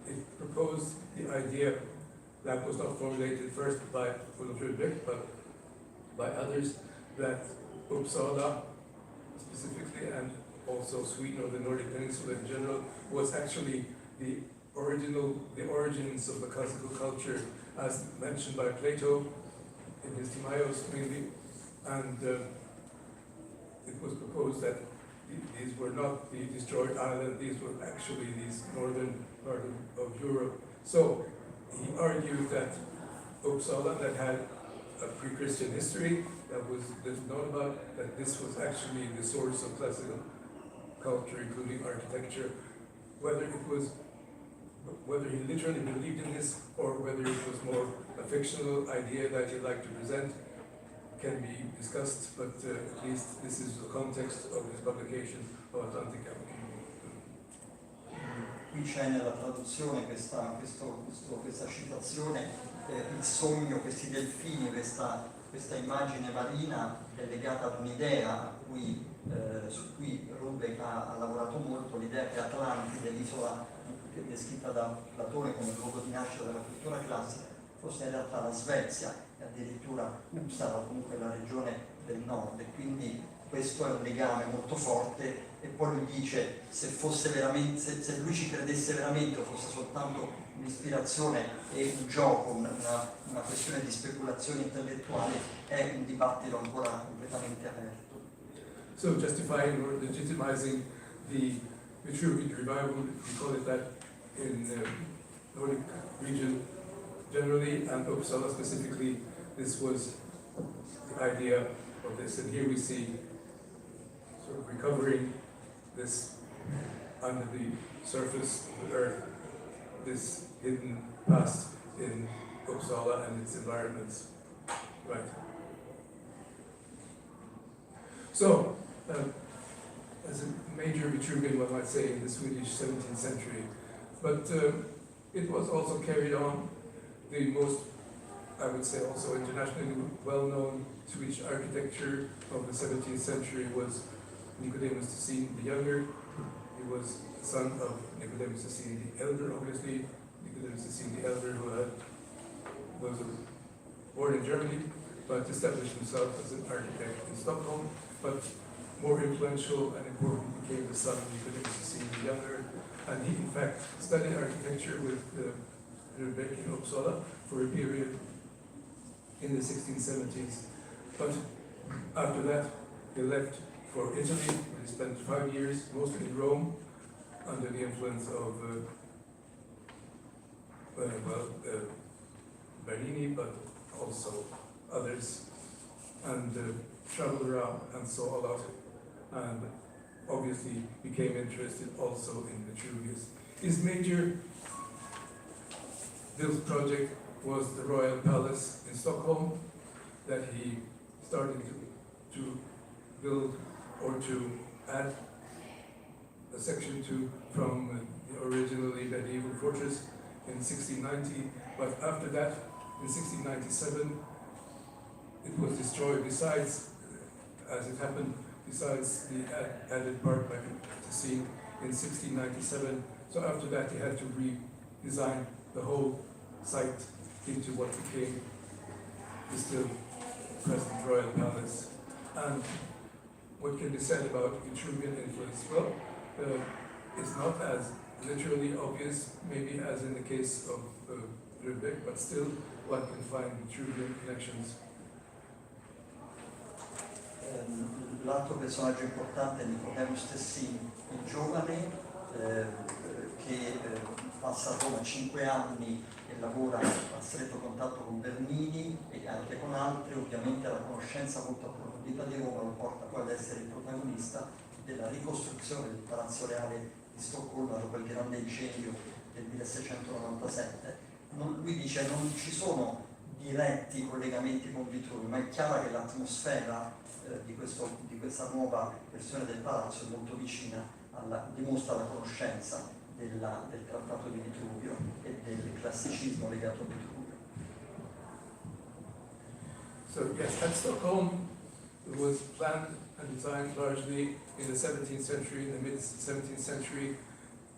Speaker 5: it proposed the idea that was not formulated first by Olof Rudbeck, but by others, that Uppsala specifically, and also Sweden or the Nordic Peninsula in general, was actually the origins of the classical culture, as mentioned by Plato in his Timaeus mainly, and it was proposed that these were not the destroyed island, these were actually these northern part of Europe. So he argued that Uppsala, that had a pre-Christian history, that was known about, that this was actually the source of classical culture, including architecture. Whether he literally believed in this, or whether it was more a fictional idea that he'd like to present, can be discussed, but at least this is the context of his publication of Atlantica.
Speaker 4: Qui c'è nella traduzione questa citazione, il sogno, questi delfini, questa immagine marina è legata ad un'idea su cui Rudbeck ha lavorato molto, l'idea che Atlantide, l'isola descritta da Platone come luogo di nascita della cultura classica, fosse in realtà la Svezia e addirittura Uppsala, comunque la regione del nord, e quindi questo è un legame molto forte. E poi lui dice, se lui ci credesse veramente o fosse soltanto un'ispirazione e un gioco, una questione di speculazione intellettuale, è un dibattito ancora completamente aperto.
Speaker 5: So justifying or legitimizing the Vitruvian revival, we call it that in the Nordic region generally, and Uppsala specifically. This was the idea of this, and here we see sort of recovering this under the surface of the earth, this hidden past in Uppsala and its environments. Right. So, as a major Vitruvian, one might say, in the Swedish 17th century, but it was also carried on. The most, I would say, also internationally well-known Swedish architecture of the 17th century was Nicodemus Tessin the Younger. He was the son of Nicodemus Tessin the Elder, obviously. Nicodemus Tessin the Elder, who was born in Germany, but established himself as an architect in Stockholm. But more influential and important became the son of Nicodemus Tessin the Younger, and he, in fact, studied architecture with Rudbeck in Uppsala for a period in the 1670s. But after that, he left for Italy, where he spent 5 years, mostly in Rome, under the influence of Bernini, but also others, and traveled around and saw a lot, and obviously became interested also in Vitruvius. His major built project was the Royal Palace in Stockholm, that he started to build or to add a section to from the originally medieval fortress in 1690, but after that, in 1697, it was destroyed. Besides, as it happened, besides the added part by Tessin in 1697, so after that he had to redesign the whole site into what became the still present Royal Palace. And what can be said about Vitruvian influence? Well, it's not as literally obvious, maybe as in the case of Rudbeck, but still one can find Vitruvian connections.
Speaker 4: L'altro personaggio importante è Nicodemus Tessin, il giovane che passa a Roma 5 anni e lavora a stretto contatto con Bernini e anche con altri. Ovviamente la conoscenza molto approfondita di Roma lo porta poi ad essere il protagonista della ricostruzione del Palazzo Reale di Stoccolma dopo il grande incendio del 1697. Lui dice non ci sono diretti collegamenti con Vitruvio, ma è chiaro che l'atmosfera di questa nuova versione del palazzo è molto vicina, dimostra la conoscenza del trattato di Vitruvio e del classicismo legato a Vitruvio.
Speaker 5: So yes, at Stockholm it was planned and designed largely in the 17th century, in the mid-17th century,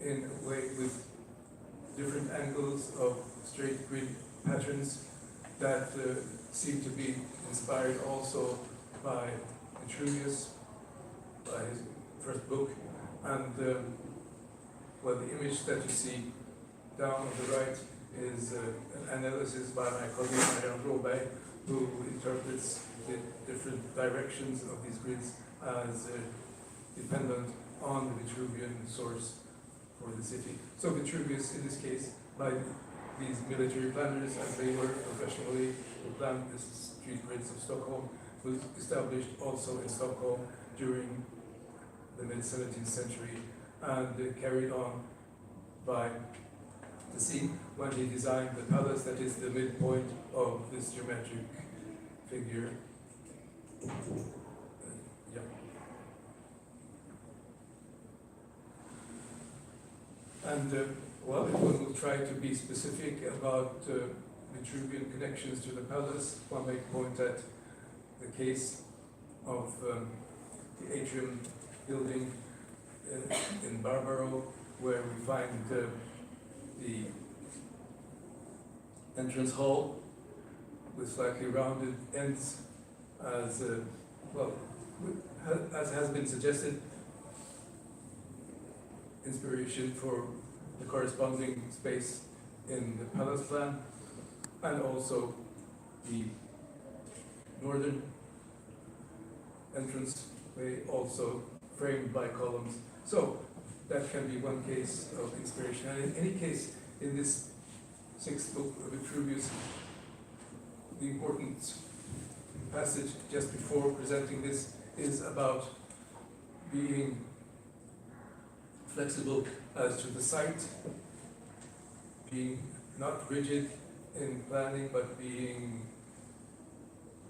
Speaker 5: in a way with different angles of straight grid patterns that seem to be inspired also by Vitruvius, by his first book, and well, the image that you see down on the right is an analysis by my colleague Marianne Råberg, who interprets the different directions of these grids as dependent on the Vitruvian source for the city. So Vitruvius, in this case, by these military planners, as they were professionally, who planned the street grids of Stockholm, was established also in Stockholm during the mid-17th century and carried on by Tessin when he designed the palace that is the midpoint of this geometric figure. Yeah. And well, if one will try to be specific about Vitruvian connections to the palace, one may point at the case of the atrium building in Barbaro, where we find the entrance hall with slightly rounded ends, as well, as has been suggested, inspiration for the corresponding space in the palace plan, and also the northern entrance way, also framed by columns. So that can be one case of inspiration. And in any case, in this sixth book of Vitruvius, the important passage just before presenting this is about being flexible as to the site, being not rigid in planning, but being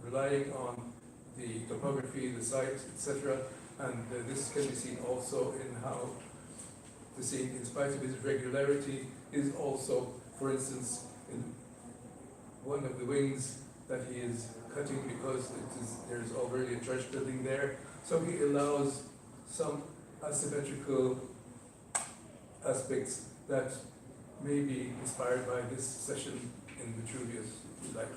Speaker 5: relying on the topography, the site, etc. And this can be seen also in how the scene, in spite of its regularity, is also, for instance, in one of the wings that he is cutting because there's already a church building there. So he allows some asymmetrical aspects that may be inspired by this session in Vitruvius, if you like.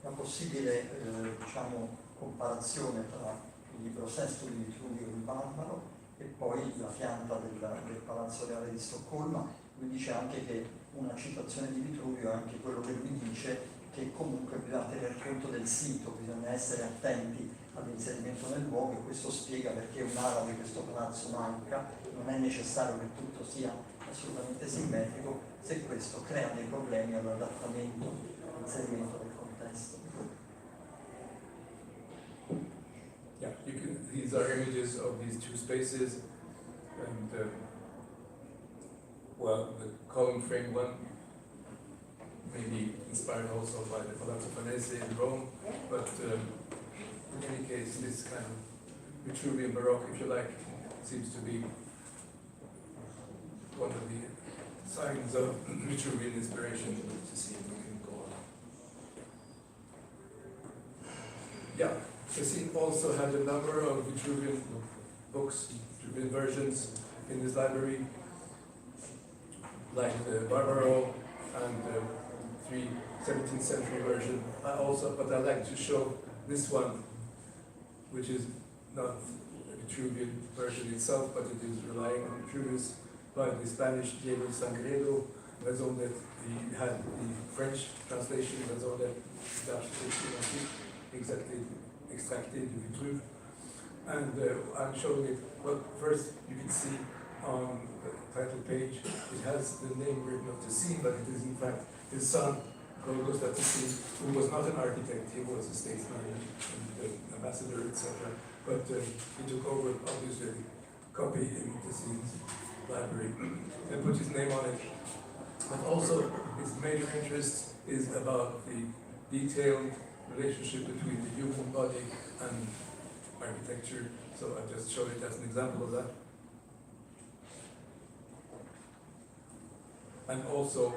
Speaker 4: Una possibile diciamo, comparazione tra il libro sesto di Vitruvio il Barbaro e poi la pianta del Palazzo Reale di Stoccolma. Lui dice anche che una citazione di Vitruvio è anche quello che lui dice che comunque bisogna tener conto del sito, bisogna essere attenti all'inserimento nel luogo, e questo spiega perché un'ala di questo palazzo manca. Non è necessario che tutto sia assolutamente simmetrico, se questo crea dei problemi all'adattamento, all'inserimento del contesto.
Speaker 5: Yeah, these are images of these two spaces, and well, the column frame one may be inspired also by the Palazzo Farnese in Rome, but in any case, this kind of Vitruvian Baroque, if you like, seems to be one of the signs of Vitruvian inspiration to see if we can go on. Yeah, the scene also had a number of Vitruvian books, Vitruvian versions in this library, like the Barbaro and the 17th century version. But I like to show this one, which is not a Vitruvian version itself, but it is relying on Vitruvius, by the Spanish Diego Sangredo, Maison that he had the French translation, Maison d'Architecture exactly extracted du Vitruve. And I'm showing it, well, first you can see on the title page, it has the name written of Tessin, but it is in fact his son, Golgos da Tessin, who was not an architect, he was a statesman and ambassador, etc. But he took over, obviously, copying Tessin's library and put his name on it. But also, his major interest is about the detailed relationship between the human body and architecture. So I just showed it as an example of that. And also,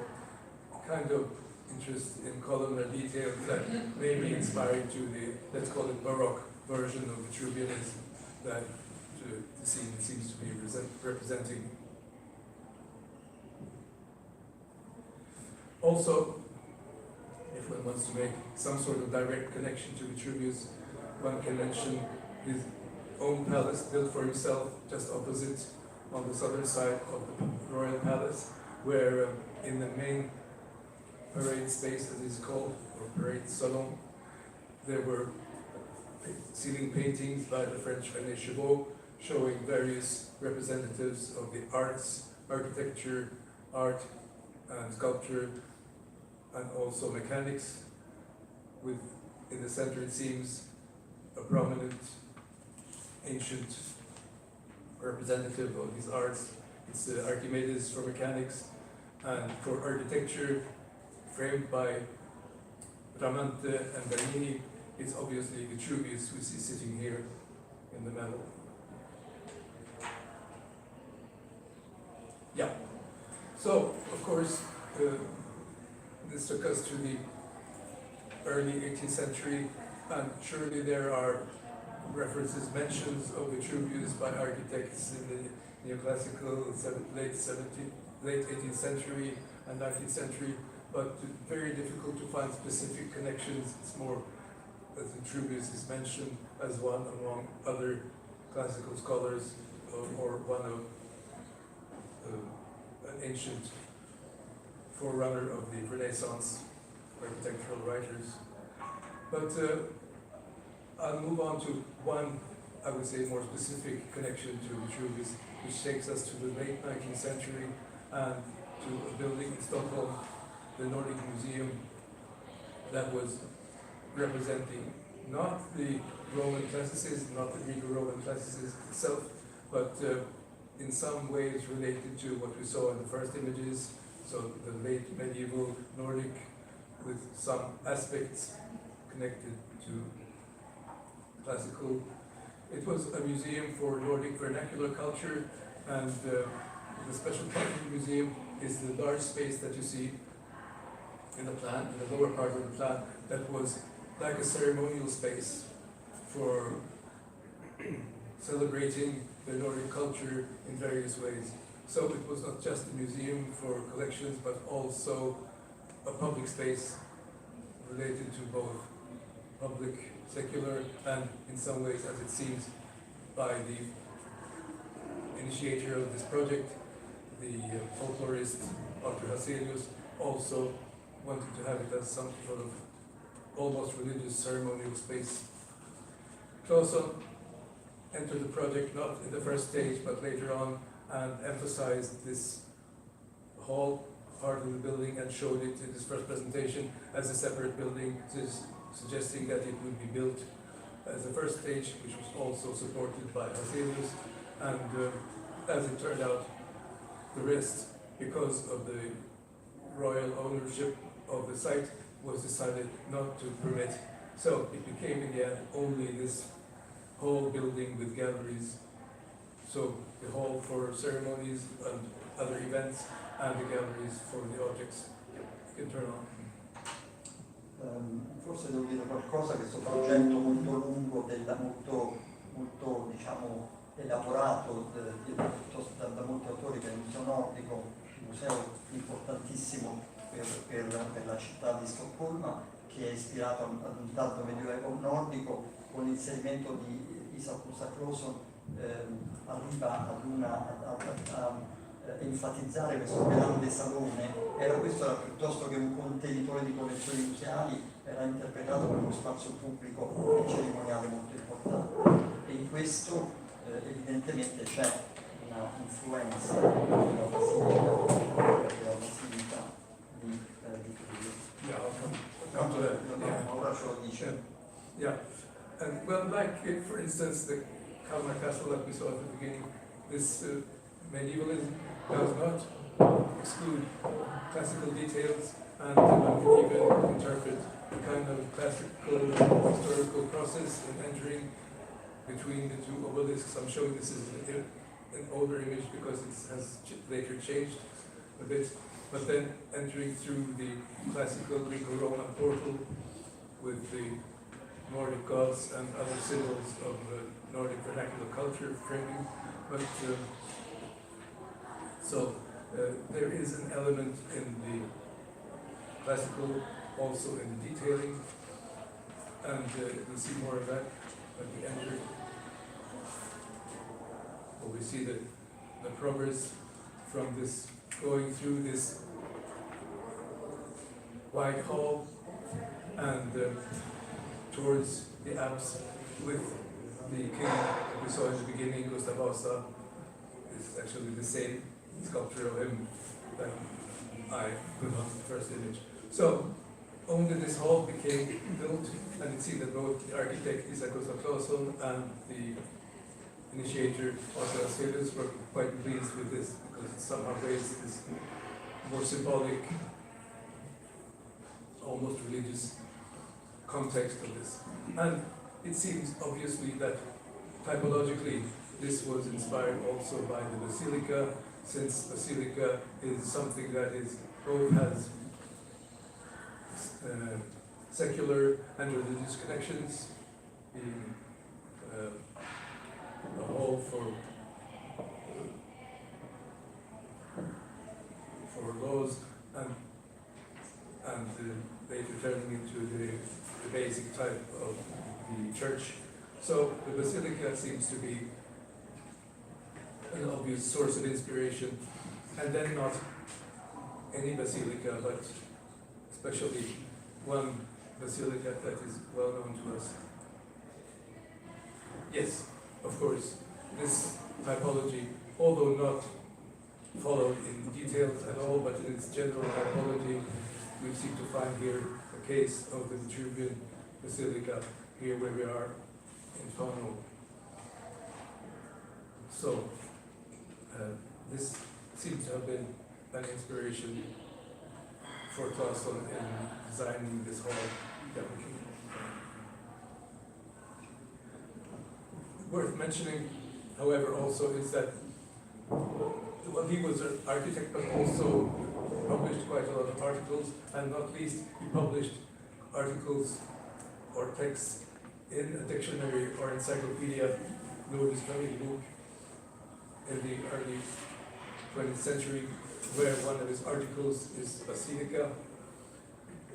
Speaker 5: kind of interest in columnar details that may be inspired to the, let's call it, Baroque version of Vitruvianism that the scene seems to be representing. Also, if one wants to make some sort of direct connection to Vitruvius, one can mention his own palace built for himself just opposite on the southern side of the royal palace, where in the main parade space, as it's called, or parade salon, there were ceiling paintings by the French René Chevaux showing various representatives of the arts, architecture, art and sculpture, and also mechanics, with, in the center it seems, a prominent ancient representative of these arts. It's Archimedes for mechanics, and for architecture, framed by Bramante and Bernini, it's obviously Vitruvius we see sitting here in the middle. Yeah, so of course, this took us to the early 18th century, and surely there are references, mentions of Vitruvius by architects in the neoclassical late 18th century and 19th century, but very difficult to find specific connections. It's more that Vitruvius is mentioned as one among other classical scholars, or one of an ancient forerunner of the Renaissance architectural writers. But I'll move on to one, I would say, more specific connection to Vitruvius, which takes us to the late 19th century and to a building in Stockholm, the Nordic Museum, that was representing not the Roman classicism, not the Greco-Roman classicism itself, but in some ways related to what we saw in the first images, so the late medieval Nordic with some aspects connected to classical. It was a museum for Nordic vernacular culture, and the special part of the museum is the large space that you see in the plan, in the lower part of the plan, that was like a ceremonial space for celebrating the Nordic culture in various ways. So it was not just a museum for collections, but also a public space related to both public, secular, and in some ways, as it seems, by the initiator of this project, the folklorist Arthur Hazelius, also wanted to have it as some sort of almost religious ceremonial space. Claesson entered the project not in the first stage, but later on, and emphasized this hall part of the building and showed it in his first presentation as a separate building, suggesting that it would be built as a first stage, which was also supported by Hazelius. And as it turned out, the rest, because of the royal ownership of the site, was decided not to permit. So it became in the end only this whole building with galleries. So the hall for ceremonies and other events, and the galleries for the objects. You can turn on.
Speaker 4: Forse devo dire qualcosa, questo progetto molto lungo, molto diciamo, elaborato da molti autori del Museo Nordico, un museo importantissimo per la città di Stoccolma, che è ispirato ad un tardo medioevo nordico, con l'inserimento di Isak Claesson, arriva a enfatizzare questo grande salone. Questo era piuttosto che un contenitore di collezioni museali, era interpretato come uno spazio pubblico e cerimoniale molto importante, e in questo evidentemente c'è una influenza della basilica di Vitruvio. Ora ce lo dice.
Speaker 5: Yeah, and well, like for instance the Kalmar Castle that we saw at the beginning, this medievalism does not exclude classical details, and one can even interpret the kind of classical historical process in entering between the two obelisks. I'm showing this is an older image because it has later changed a bit, but then entering through the classical Greco-Roman portal with the Nordic gods and other symbols of Nordic vernacular culture framing. But there is an element in the classical, also in the detailing, and you'll see more of that when we enter. Well, we see the progress from this, going through this wide hall and towards the apse with the king that we saw in the beginning, Gustav Vasa. Is actually the same sculpture of him that I put on the first image. So only this hall became built, and you see that both the architect Isak Claesson and the initiator Arthur Hazelius were quite pleased with this, because it somehow raised this more symbolic, almost religious context of this. And it seems obviously that typologically this was inspired also by the basilica, since basilica is something that is both has secular and religious connections, being a hall for laws, and later turning into the basic type of the church. So the basilica seems to be an obvious source of inspiration, and then not any basilica, but especially one basilica that is well known to us. Yes, of course, this typology although not followed in details at all, but in its general typology, we seem to find here a case of the Vitruvian Basilica, here where we are in Fano. So, this seems to have been an inspiration for Claesson in designing this hall that we can. Worth mentioning, however, also is that well, he was an architect, but also published quite a lot of articles, and not least, he published articles or texts in a dictionary or encyclopedia, Nordisk Familj in the early 20th century, where one of his articles is Basilica.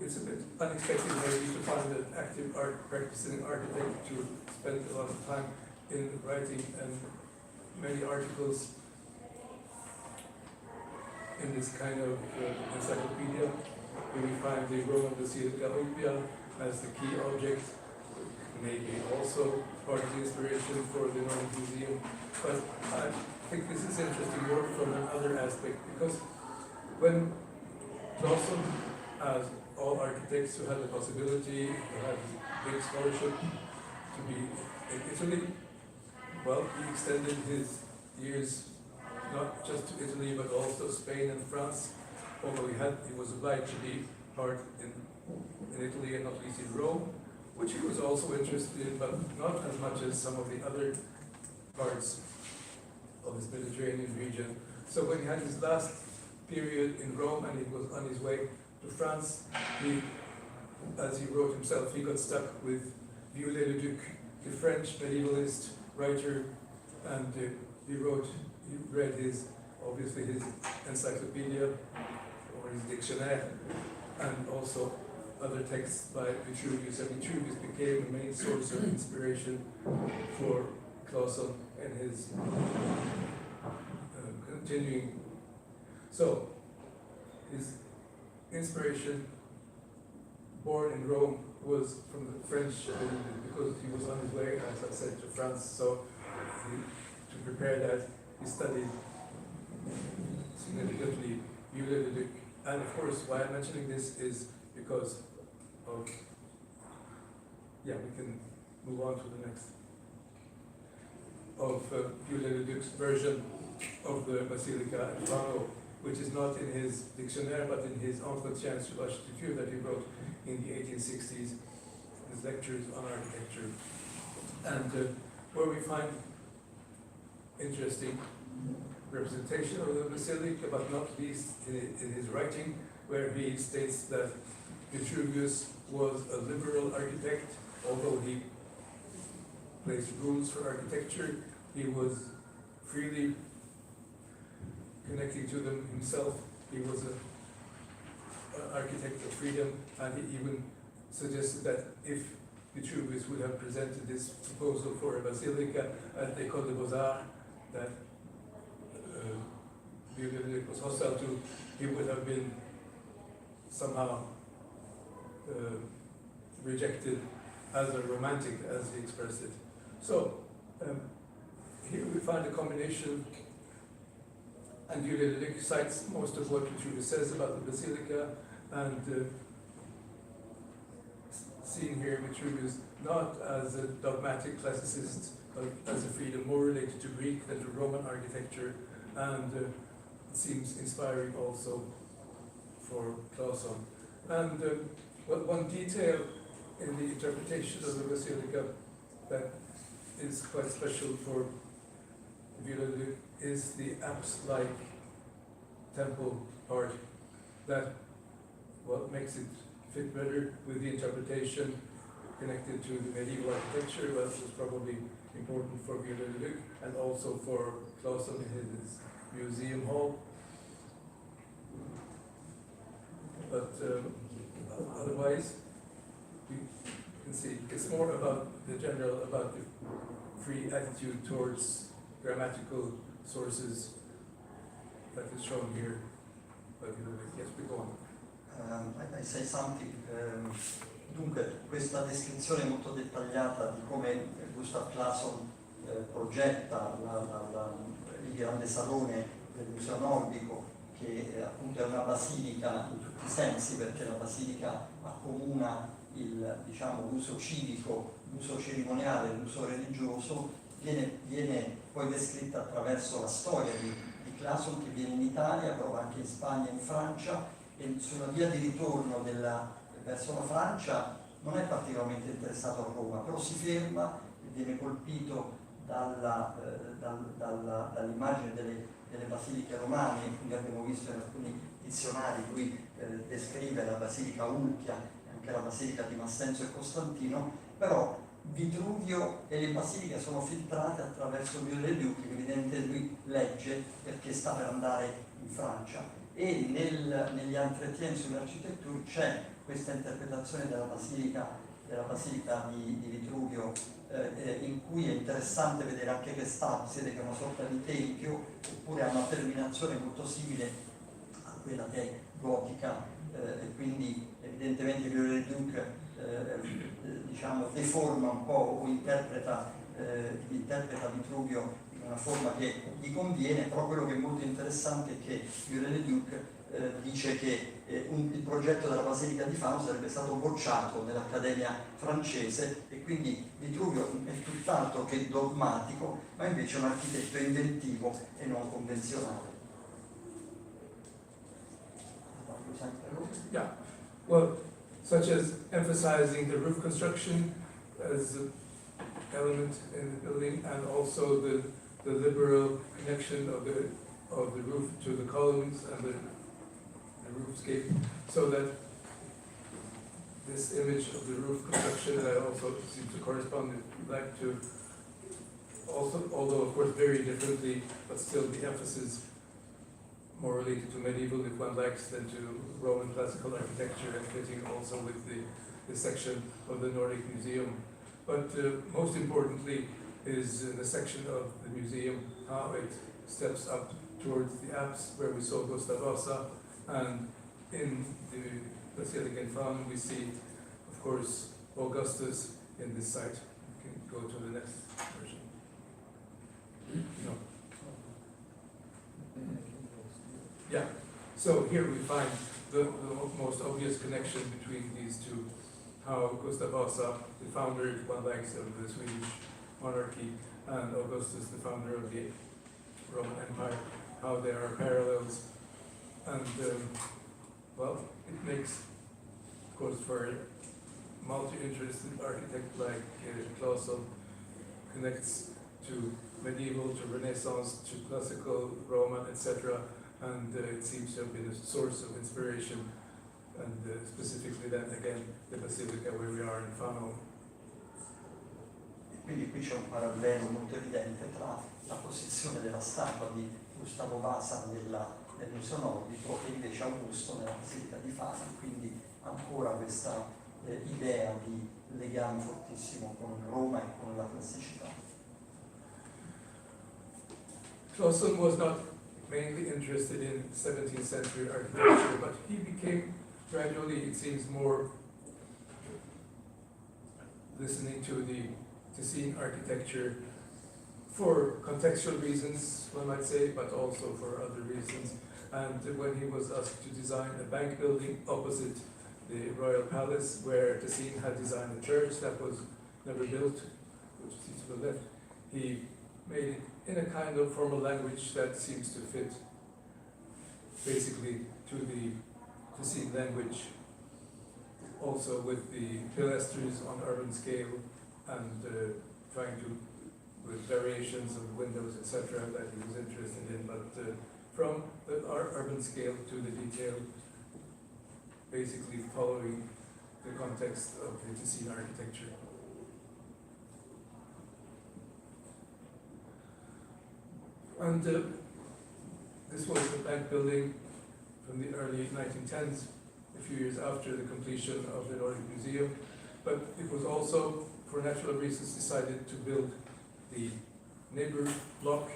Speaker 5: It's a bit unexpected maybe to find an active practicing architect to spend a lot of time in writing and many articles in this kind of encyclopedia. Here we find the Roman Basilica Olympia as the key object, maybe also part of the inspiration for the Nordic Museum. But I think this is interesting more from another aspect, because when Claesson, as all architects who had the possibility to have big scholarship to be in Italy, well, he extended his years not just to Italy, but also Spain and France, although he was obliged to be part in Italy and not least in Rome, which he was also interested in, but not as much as some of the other parts of this Mediterranean region. So when he had his last period in Rome and he was on his way to France, he, as he wrote himself, he got stuck with Viollet-le-Duc, the French medievalist writer, and he read obviously his encyclopedia or his dictionnaire, and also other texts by Vitruvius, and Vitruvius became a main source of inspiration for Claesson and his continuing. So, his inspiration, born in Rome, was from the French, because he was on his way, as I said, to France. So, to prepare that, he studied significantly Viollet-le-Duc. And of course, why I'm mentioning this is because of, we can move on to the next, of Viollet-le-Duc's version of the Basilica at Fano, which is not in his dictionnaire, but in his Entretien sur l'architecture that he wrote in the 1860s, his lectures on architecture. And where we find interesting representation of the Basilica, but not least in his writing, where he states that Vitruvius was a liberal architect, although he placed rules for architecture, he was freely connecting to them himself. He was an architect of freedom, and he even suggested that if Vitruvius would have presented this proposal for a basilica at the École des Beaux-Arts, that Viollet-le-Duc was hostile to, he would have been somehow rejected as a romantic, as he expressed it. So, here we find a combination, and Viollet-le-Duc cites most of what Vitruvius says about the basilica, and seeing here Vitruvius not as a dogmatic classicist, but as a freedom more related to Greek than to Roman architecture, and it seems inspiring also for Claesson. And one detail in the interpretation of the basilica that is quite special for Viollet-le-Duc is the apse-like temple part that makes it fit better with the interpretation connected to the medieval architecture. That was probably important for Viollet-le-Duc and also for Claesson in his museum hall. But otherwise, you can see it's more about the general, about the free attitude towards grammatical sources that is shown here. But yes, we go on.
Speaker 4: I say something. Dunque, questa descrizione molto dettagliata di come Gustav Claesson progetta il grande salone del museo nordico, che appunto è una basilica in tutti i sensi, perché la basilica accomuna l'uso civico, l'uso cerimoniale, l'uso religioso, viene poi descritta attraverso la storia di Clason, che viene in Italia, prova anche in Spagna e in Francia, e sulla via di ritorno verso la Francia non è particolarmente interessato a Roma, però si ferma e viene colpito dall'immagine delle basiliche romane. Quindi abbiamo visto in alcuni dizionari, lui descrive la basilica Ulchia, anche la basilica di Massenzo e Costantino, però Vitruvio e le basiliche sono filtrate attraverso Viollet-le-Duc, che evidentemente lui legge perché sta per andare in Francia, e negli entretien sull'architettura c'è questa interpretazione della basilica di Vitruvio, in cui è interessante vedere anche quest'abside, che è una sorta di tempio, oppure ha una terminazione molto simile a quella che è gotica, e quindi evidentemente Viollet-le-Duc deforma un po' o interpreta Vitruvio in una forma che gli conviene. Però quello che è molto interessante è che Viollet-le-Duc dice che il progetto della Basilica di Fano sarebbe stato bocciato nell'Accademia francese, e quindi Vitruvio è tutt'altro che dogmatico, ma invece è un architetto inventivo e non convenzionale.
Speaker 5: Yeah, well, such as emphasizing the roof construction as an element in the building, and also the liberal connection of the roof to the columns and the roofscape, so that this image of the roof construction that also seems to correspond, like to also, although of course very differently, but still the emphasis more related to medieval, if one likes, than to Roman classical architecture, and fitting also with the section of the Nordic Museum. But most importantly is in the section of the museum how it steps up towards the apse, where we saw Gustav Vasa, and in the Basilica in Faun we see, of course, Augustus in this site. You can go to the next version. No. Yeah, so here we find the most obvious connection between these two, how Gustav Vasa, the founder, if one likes, of the Swedish monarchy, and Augustus, the founder of the Roman Empire, how there are parallels. And well, it makes, of course, for a multi-interested architect like Clausen, connects to medieval, to Renaissance, to classical, Roman, etc. And it seems to have been a source of inspiration, and specifically then again the Basilica where we are in Fano.
Speaker 4: Quindi qui c'è un parallelo molto evidente tra la posizione della statua di Gustavo Vasa nel Museo Nordico e invece Augusto nella Basilica di Fano, quindi ancora questa idea di legame fortissimo con Roma e con la classicità.
Speaker 5: Clausen was not mainly interested in 17th century architecture, but he became gradually, it seems, more listening to the Ticine architecture for contextual reasons, one might say, but also for other reasons. And when he was asked to design a bank building opposite the Royal Palace, where Ticine had designed a church that was never built, which is to the left, he made it in a kind of formal language that seems to fit basically to the Ticine language, also with the pilasters on urban scale, and trying to, with variations of windows, etc., that he was interested in, but from the urban scale to the detail, basically following the context of the Ticine architecture. And this was the bank building from the early 1910s, a few years after the completion of the Nordic Museum. But it was also, for natural reasons, decided to build the neighbor block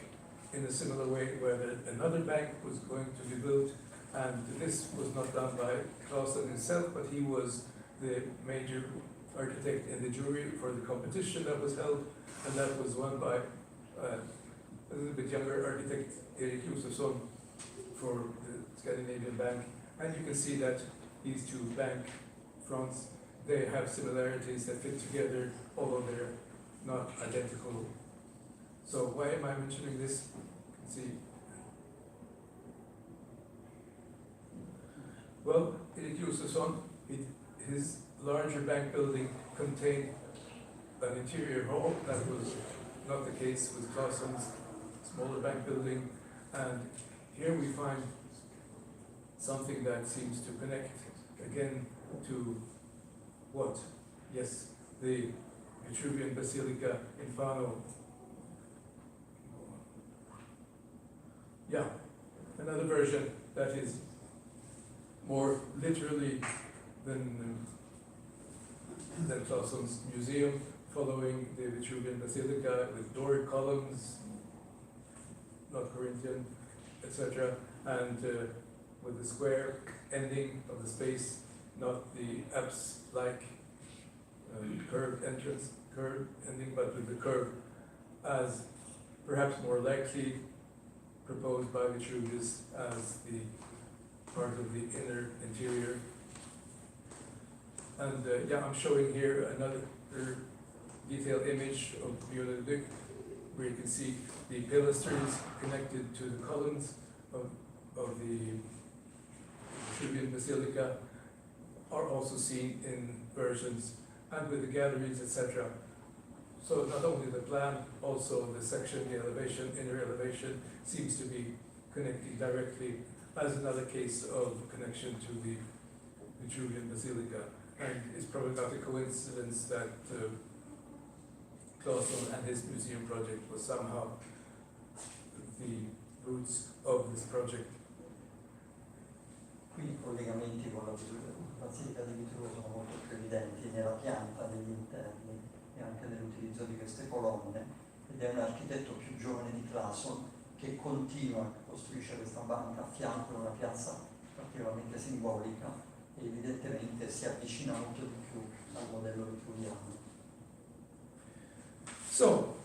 Speaker 5: in a similar way, where another bank was going to be built. And this was not done by Clausen himself, but he was the major architect in the jury for the competition that was held, and that was won by a little bit younger architect, Erik Josefsson, for the Scandinavian Bank. And you can see that these two bank fronts, they have similarities that fit together, although they're not identical. So why am I mentioning this? You can see. Well, Erik Josefsson, his larger bank building contained an interior hall. That was not the case with Claesson's smaller bank building. And here we find something that seems to connect again to what? Yes, the Vitruvian Basilica in Fano. Yeah, another version that is more literally than Claesson's museum, following the Vitruvian Basilica with Doric columns, not Corinthian, etc., and with the square ending of the space, not the apse-like curved ending, but with the curve as perhaps more likely proposed by Vitruvius as the part of the inner interior. And yeah, I'm showing here another detailed image of Viollet-le-Duc, where you can see the pilasters connected to the columns of the Vitruvian Basilica are also seen in versions, and with the galleries, etc. So not only the plan, also the section, the elevation, inner elevation, seems to be connecting directly as another case of connection to the Vitruvian Basilica. And it's probably not a coincidence that Claesson and his museum project was somehow the roots of this project.
Speaker 4: Qui i collegamenti con la Basilica di Vitruvio sono molto più evidenti nella pianta, negli interni e anche nell'utilizzo di queste colonne, ed è un architetto più giovane di Claesson che continua, costruisce questa banca a fianco di una piazza particolarmente simbolica e evidentemente si avvicina molto di più al modello vitruviano.
Speaker 5: So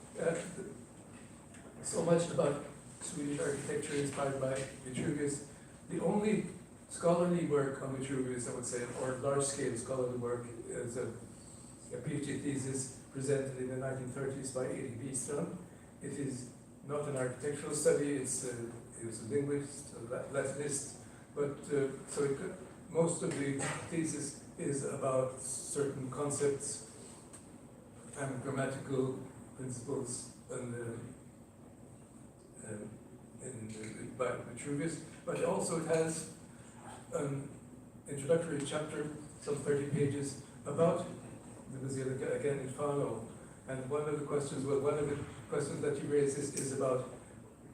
Speaker 5: much about Swedish architecture inspired by Vitruvius. The only scholarly work on Vitruvius, I would say, or large-scale scholarly work, is a PhD thesis presented in the 1930s by Erik Byström. It is not an architectural study, he was a linguist, a Latinist, but most of the thesis is about certain concepts and grammatical principles by Vitruvius, but also it has an introductory chapter, some 30 pages, about the Basilica, again in Fano. And one of the questions that he raises is about,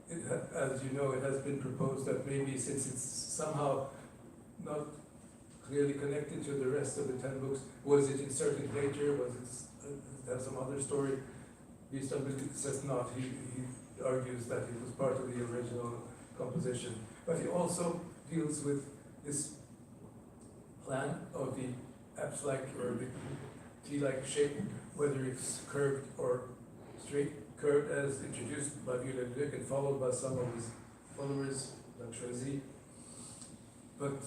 Speaker 5: as you know, it has been proposed that maybe since it's somehow not clearly connected to the rest of the 10 books, was it inserted later, was it have some other story? Byström says not. He argues that it was part of the original composition. But he also deals with this plan of the apse-like or the T-like shape, whether it's curved or straight, curved as introduced by Viollet-le-Duc and followed by some of his followers, like Choisy. But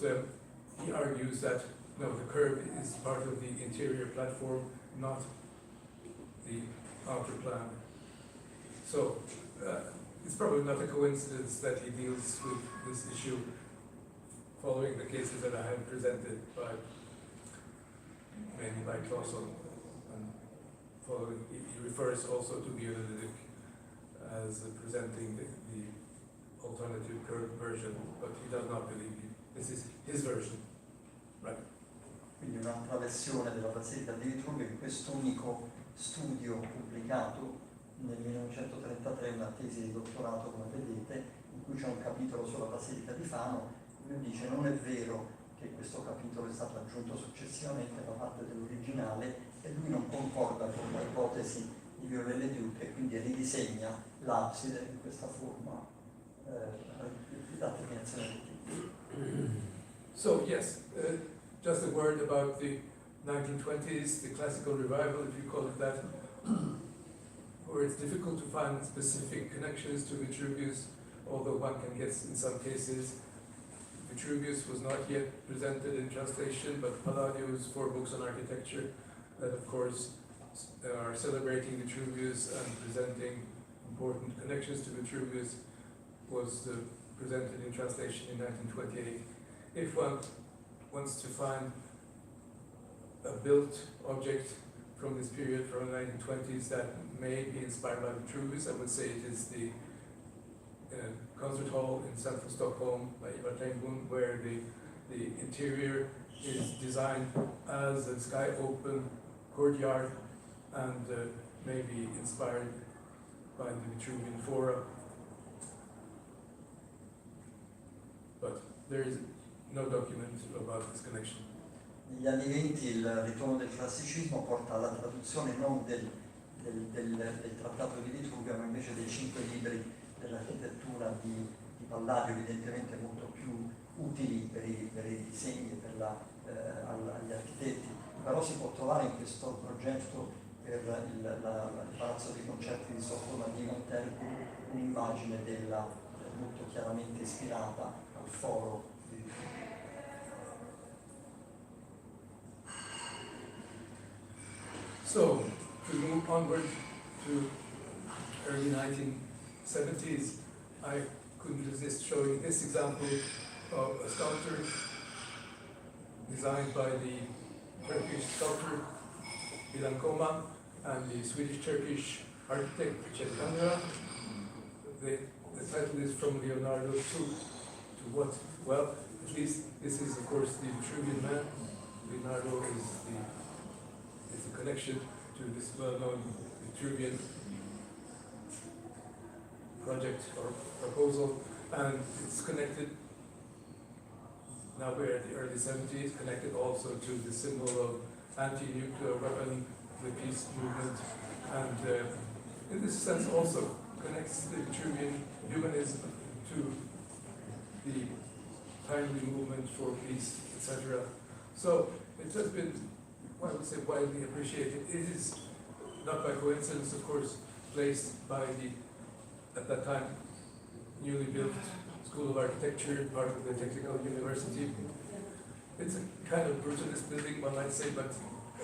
Speaker 5: he argues that no, the curve is part of the interior platform, not the outer plan. So it's probably not a coincidence that he deals with this issue following the cases that I have presented by mainly by Claesson, and following he refers also to Viollet-le-Duc as presenting the alternative curved version, but he does not believe this is his version. Right.
Speaker 4: Quindi un'altra versione della Basilica di Vitruvio in questo unico studio pubblicato nel 1933, una tesi di dottorato come vedete, in cui c'è un capitolo sulla Basilica di Fano. Lui dice non è vero che questo capitolo è stato aggiunto successivamente da parte dell'originale e lui non concorda con l'ipotesi di Viollet-le-Duc e quindi ridisegna l'abside in questa forma da terminazione di tipo.
Speaker 5: So yes, just a word about the 1920s, the classical revival, if you call it that, where it's difficult to find specific connections to Vitruvius, although one can guess in some cases. Vitruvius was not yet presented in translation, but Palladio's 4 books on architecture that, of course, are celebrating Vitruvius and presenting important connections to Vitruvius was presented in translation in 1928. If one wants to find a built object from this period, from the 1920s, that may be inspired by Vitruvius, I would say it is the concert hall in central Stockholm by Ivar Tengbom, where the interior is designed as a sky-open courtyard and may be inspired by the Vitruvian Fora. But there is no document about this connection.
Speaker 4: Negli anni 20 il ritorno del classicismo porta alla traduzione non del trattato di Vitruvio, ma invece dei 5 libri dell'architettura di Palladio, evidentemente molto più utili per i disegni e agli architetti. Però si può trovare in questo progetto per il palazzo dei concerti di Fortuna di Vitruvio un'immagine molto chiaramente ispirata al foro di Vitruvio.
Speaker 5: So, to move onward to early 1970s, I couldn't resist showing this example of a sculpture designed by the Turkish sculptor Ilan Koma and the Swedish-Turkish architect Richard Kandra. The title is From Leonardo to what? Well, at least this is, of course, the Vitruvian man. Leonardo is the connection to this well-known Vitruvian project or proposal, and it's connected, now we're at the early 70s, connected also to the symbol of anti-nuclear weapon, the peace movement, and in this sense also connects the Vitruvian humanism to the timely movement for peace, etc. So it has been, I would say, widely appreciated. It is not by coincidence, of course, placed by the, at that time, newly built School of Architecture, part of the Technical University. It's a kind of brutalist building, one might say, but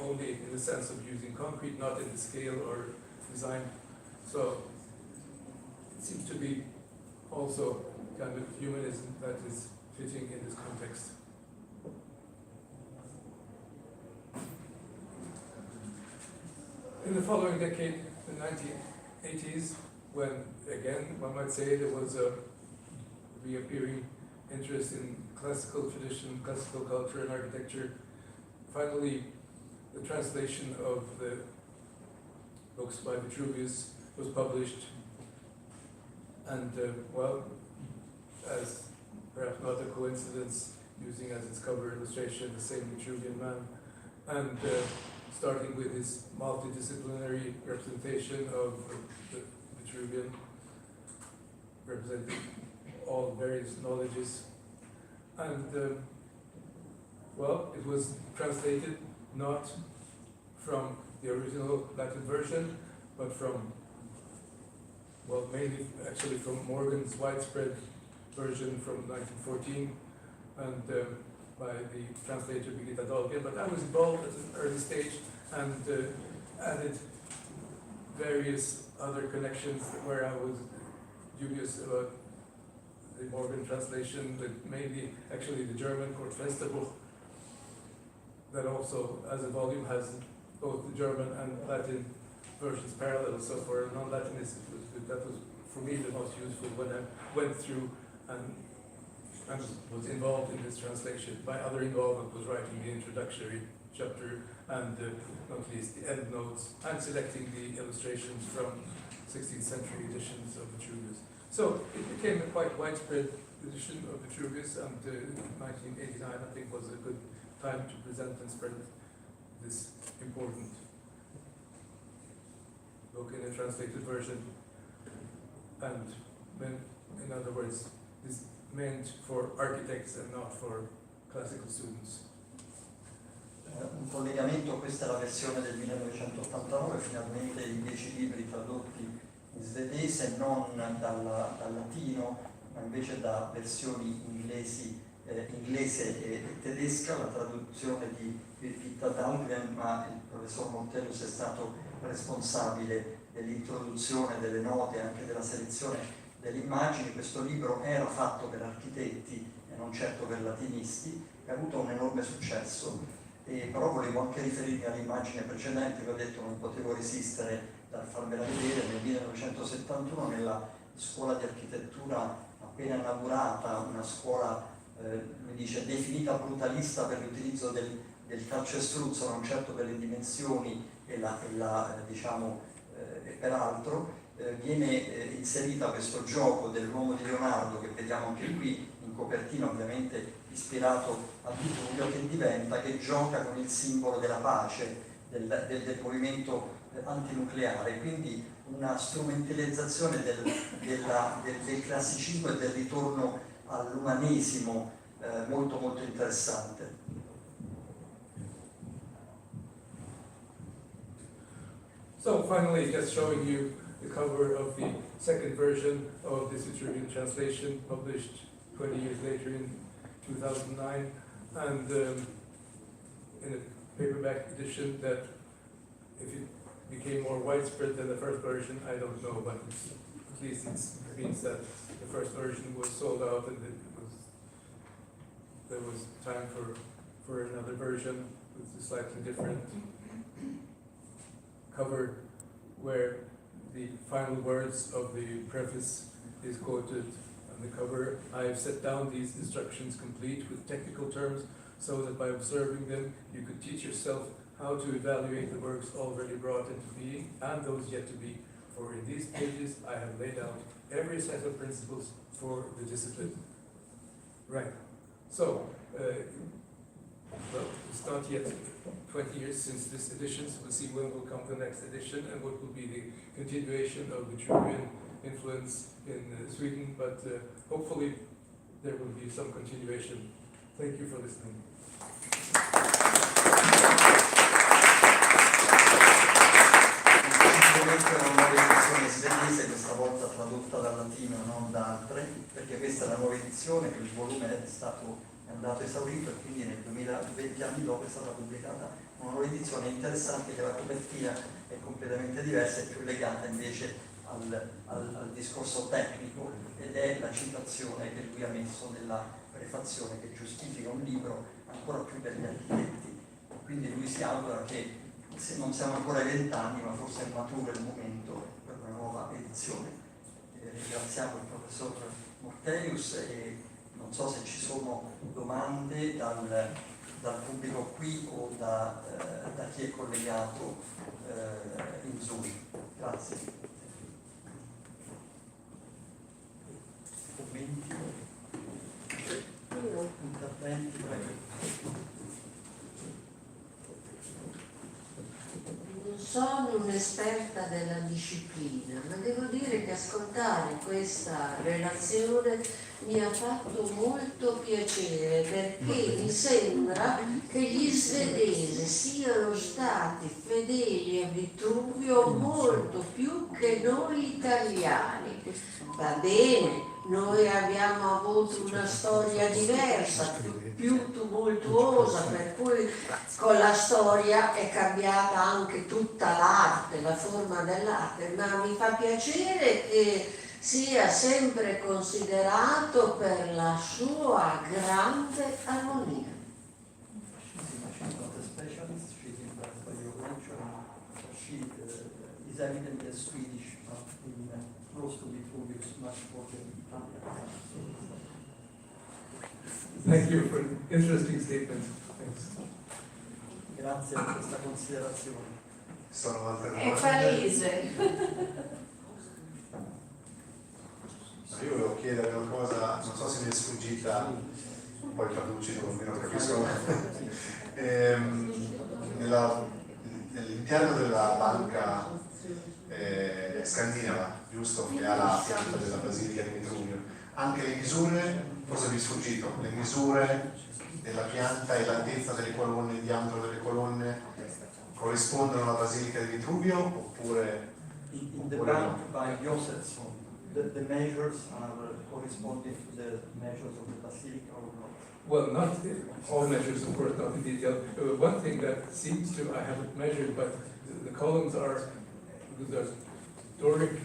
Speaker 5: only in the sense of using concrete, not in the scale or design. So it seems to be also kind of humanism that is fitting in this context. In the following decade, the 1980s, when, again, one might say there was a reappearing interest in classical tradition, classical culture and architecture, finally, the translation of the books by Vitruvius was published, and, well, as perhaps not a coincidence, using as its cover illustration the same Vitruvian man, and starting with his multidisciplinary representation of the Vitruvian, representing all various knowledges. And, well, it was translated not from the original Latin version, but from, well, mainly actually from Morgan's widespread version from 1914, and by the translator Birgitta Dahlgren. But I was involved at an early stage and added various other connections where I was dubious about the Morgan translation, but mainly actually the German Conferenza that also, as a volume, has both the German and Latin versions parallel. So for a non-Latinist, that was for me the most useful when I went through and was involved in this translation. My other involvement was writing the introductory chapter and not least the endnotes and selecting the illustrations from 16th century editions of Vitruvius. So it became a quite widespread edition of Vitruvius, and 1989 I think was a good time to present and spread this important book in a translated version. And in other words, this meant for architects and not for classical students.
Speaker 4: un collegamento, questa è la versione del 1989, finalmente i 10 libri tradotti in svedese, non dal latino, ma invece da versioni inglese e tedesca, la traduzione di Birgitta Dahlgren, ma il professor Mårtelius è stato responsabile dell'introduzione, delle note, anche della selezione delle immagini. Questo libro era fatto per architetti e non certo per latinisti, e ha avuto un enorme successo. Però volevo anche riferirmi all'immagine precedente che ho detto non potevo resistere dal farvela vedere. Nel 1971 nella scuola di architettura appena inaugurata, una scuola mi dice definita brutalista per l'utilizzo del calcestruzzo, non certo per le dimensioni e peraltro viene inserita questo gioco dell'uomo di Leonardo, che vediamo anche qui in copertina, ovviamente ispirato a Vitruvio, che gioca con il simbolo della pace, del movimento antinucleare, quindi una strumentalizzazione del classicismo e del ritorno all'umanesimo molto molto interessante.
Speaker 5: So finally, just showing you the cover of the second version of this Vitruvian translation, published 20 years later in 2009, and in a paperback edition that, if it became more widespread than the first version, I don't know, but at least it means that the first version was sold out and there was time for another version with a slightly different cover, where the final words of the preface is quoted on the cover. I have set down these instructions complete with technical terms so that by observing them you could teach yourself how to evaluate the works already brought into being and those yet to be. For in these pages I have laid out every set of principles for the discipline. Right. So, well, it's not yet 20 years since this edition, so we'll see when will come the next edition and what will be the continuation of Vitruvian influence in Sweden, but hopefully there will be some continuation. Thank you for listening.
Speaker 4: Una nuova edizione svedese, questa volta tradotta dal latino, non da altre, perché questa è la nuova edizione, il volume è andato esaurito e quindi nel 2020 anni dopo è stata pubblicata una nuova edizione interessante, che la copertina è completamente diversa e più legata invece al discorso tecnico, ed è la citazione che lui ha messo nella prefazione che giustifica un libro ancora più per gli architetti. Quindi lui si augura che, se non siamo ancora ai 20 anni, ma forse è maturo il momento per una nuova edizione. Ringraziamo il professor Mårtelius e non so se ci sono domande dal pubblico qui o da chi è collegato in Zoom. Grazie. Commenti? Interventi? Prego.
Speaker 6: Non sono un'esperta della disciplina, ma devo dire che ascoltare questa relazione mi ha fatto molto piacere, perché mi sembra che gli svedesi siano stati fedeli a Vitruvio molto più che noi italiani. Va bene, noi abbiamo avuto una storia diversa, più tumultuosa, per cui con la storia è cambiata anche tutta l'arte, la forma dell'arte, ma mi fa piacere che sia sempre considerato per la sua grande armonia.
Speaker 4: Is evident as Swedish, but in close to Vitruvius, much more than Italian.
Speaker 5: Thank you for an interesting statement. Thanks.
Speaker 4: Grazie per questa considerazione.
Speaker 2: Sono altre
Speaker 6: È
Speaker 2: domande?
Speaker 6: palese.
Speaker 2: Io volevo chiedere una cosa, non so se mi è sfuggita, poi traduci come non capisco. Nell'interno della banca scandinava, giusto? Che ha la pianta della Basilica di Vitruvio. Anche le misure, forse mi è sfuggito, le misure della pianta e l'altezza delle colonne, il diametro delle colonne corrispondono alla Basilica di Vitruvio oppure
Speaker 4: In the
Speaker 2: no?
Speaker 4: bank by Josephson, the measures are corresponding to the measures of the Basilica or not?
Speaker 5: Well, not all measures, of course, not in detail. One thing that seems to, I haven't measured, but the columns are, because they're Doric,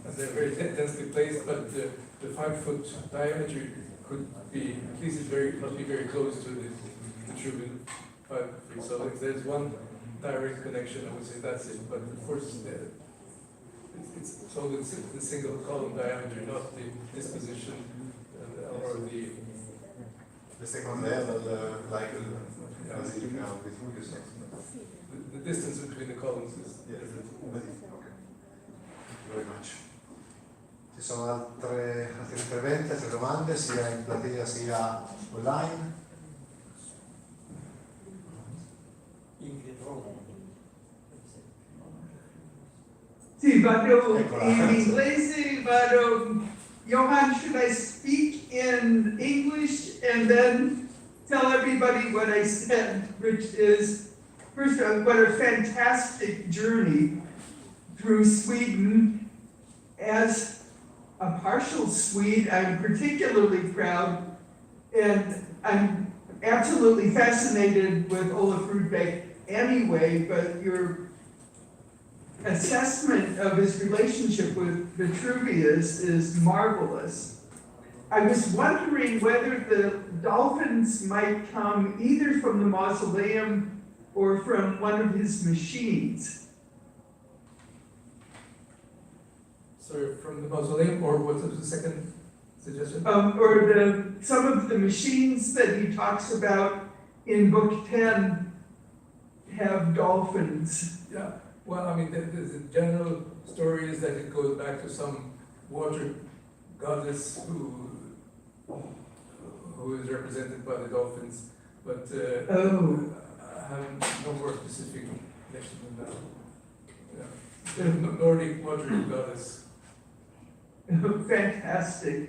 Speaker 5: and they're very densely placed, but the 5-foot diameter could be, at least it's must be very close to the Vitruvian 5 feet. So if there's one direct connection, I would say that's it. But of course, it's only the single column diameter, not the disposition or
Speaker 2: the second level, like the Basilica of Vitruvius.
Speaker 5: the distance between the columns is different.
Speaker 2: Okay. Thank you very much. Ci sono altri interventi, altre domande, sia in platea sia online?
Speaker 7: Sì, vado in inglese, Johan, should I speak in English and then tell everybody what I said, which is, first of all, what a fantastic journey through Sweden. As a partial Swede, I'm particularly proud, and I'm absolutely fascinated with Olaf Rudbeck anyway, but your assessment of his relationship with Vitruvius is marvelous. I was wondering whether the dolphins might come either from the mausoleum or from one of his machines.
Speaker 5: So from the mausoleum, or what was the second suggestion?
Speaker 7: Or some of the machines that he talks about in Book 10 have dolphins.
Speaker 5: Yeah, well, I mean, the general story is that it goes back to some water goddess who is represented by the dolphins, but I have no more specific connection than that. Yeah. The Nordic water goddess.
Speaker 7: Fantastic.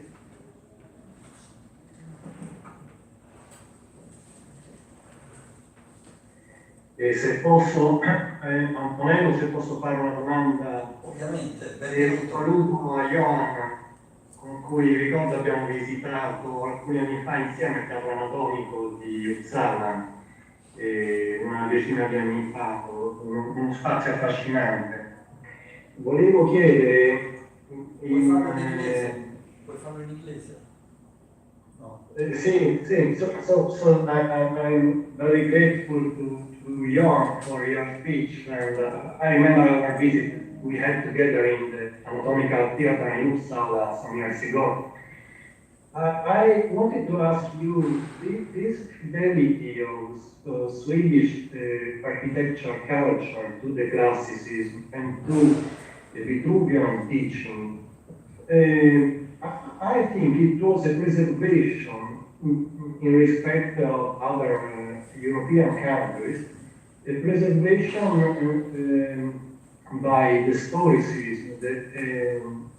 Speaker 8: E se posso, Antonello, se posso fare una domanda.
Speaker 4: Ovviamente,
Speaker 8: Un saluto a Johan, con cui ricordo abbiamo visitato alcuni anni fa insieme il teatro anatomico di Uppsala, una decina di anni fa, uno spazio affascinante. Volevo chiedere...
Speaker 4: Puoi farlo in inglese? Puoi farlo in inglese? No.
Speaker 8: Sì, so I'm very grateful to Johan for your speech, and I remember our visit we had together in the anatomical theater in Uppsala some years ago. I wanted to ask you, this fidelity of Swedish architecture culture to the classicism and to the Vitruvian teaching, I think it was a preservation in respect of other European countries, a preservation by the Stoicism, the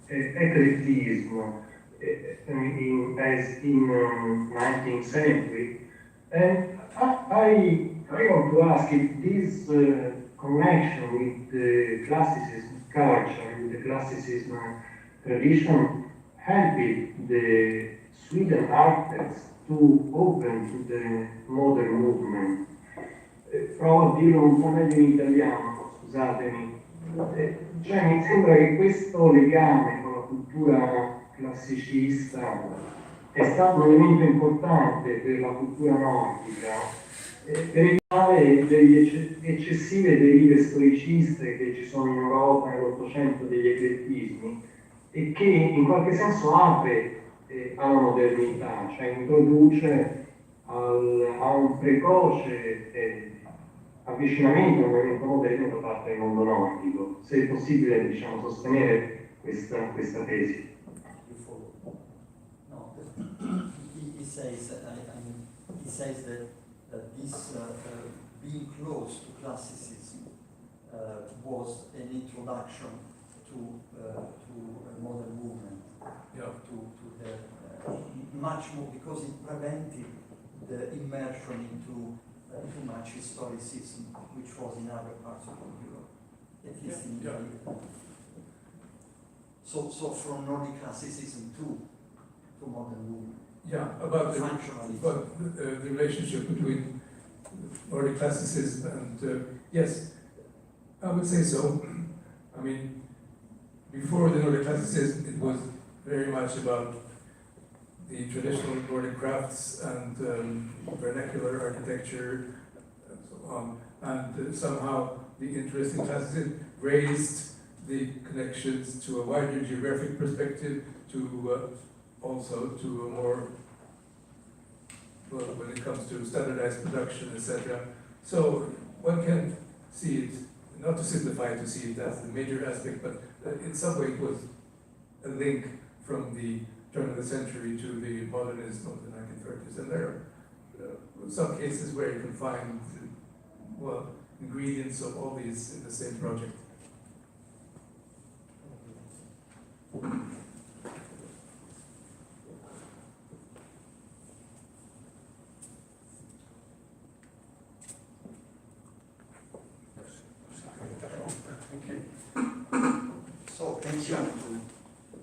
Speaker 8: eclecticism, as in 19th century. And I want to ask if this connection with the classicism culture, with the classicism tradition, helped the Sweden architects to open to the modern movement. Provo a dirlo un po' meglio in italiano, scusatemi. Cioè, mi sembra che questo legame con la cultura classicista è stato un elemento importante per la cultura nordica, per evitare delle eccessive derive storiciste che ci sono in Europa nell'Ottocento, degli eclettismi, e che in qualche senso apre alla modernità, cioè introduce a un precoce avvicinamento al movimento moderno da parte del mondo nordico. Se è possibile, diciamo, sostenere questa tesi.
Speaker 4: No, he says that this being close to classicism was an introduction to a modern movement,
Speaker 5: Yeah.
Speaker 4: to the much more, because it prevented the immersion into too much historicism, which was in other parts of Europe, at least in Italy. So from Nordic classicism to modern movement.
Speaker 1: Yeah, about the relationship between Nordic classicism and yes, I would say so. I mean, before the Nordic classicism, it was very much about the traditional Nordic crafts and vernacular architecture and so on. And somehow the interest in classicism raised the connections to a wider geographic perspective, to also to a more, well, when it comes to standardized production, etc. So one can see it, not to simplify it, to see it as the major aspect, but in some way it was a link from the turn of the century to the modernism of the 1930s. And there are some cases where you can find, well, ingredients of all these in the same project.
Speaker 4: So thank you to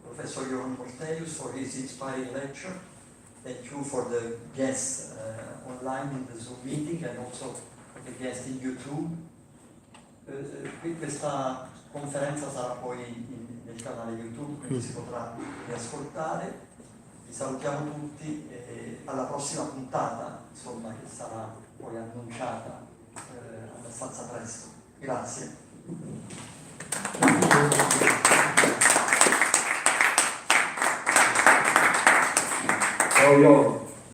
Speaker 4: Professor Johan Mårtelius for his inspiring lecture. Thank you for the guests online in the Zoom meeting and also the guests in YouTube. Questa conferenza sarà poi nel canale YouTube, quindi si potrà riascoltare. Vi salutiamo tutti e alla prossima puntata, insomma, che sarà poi annunciata abbastanza presto. Grazie.
Speaker 8: Ciao,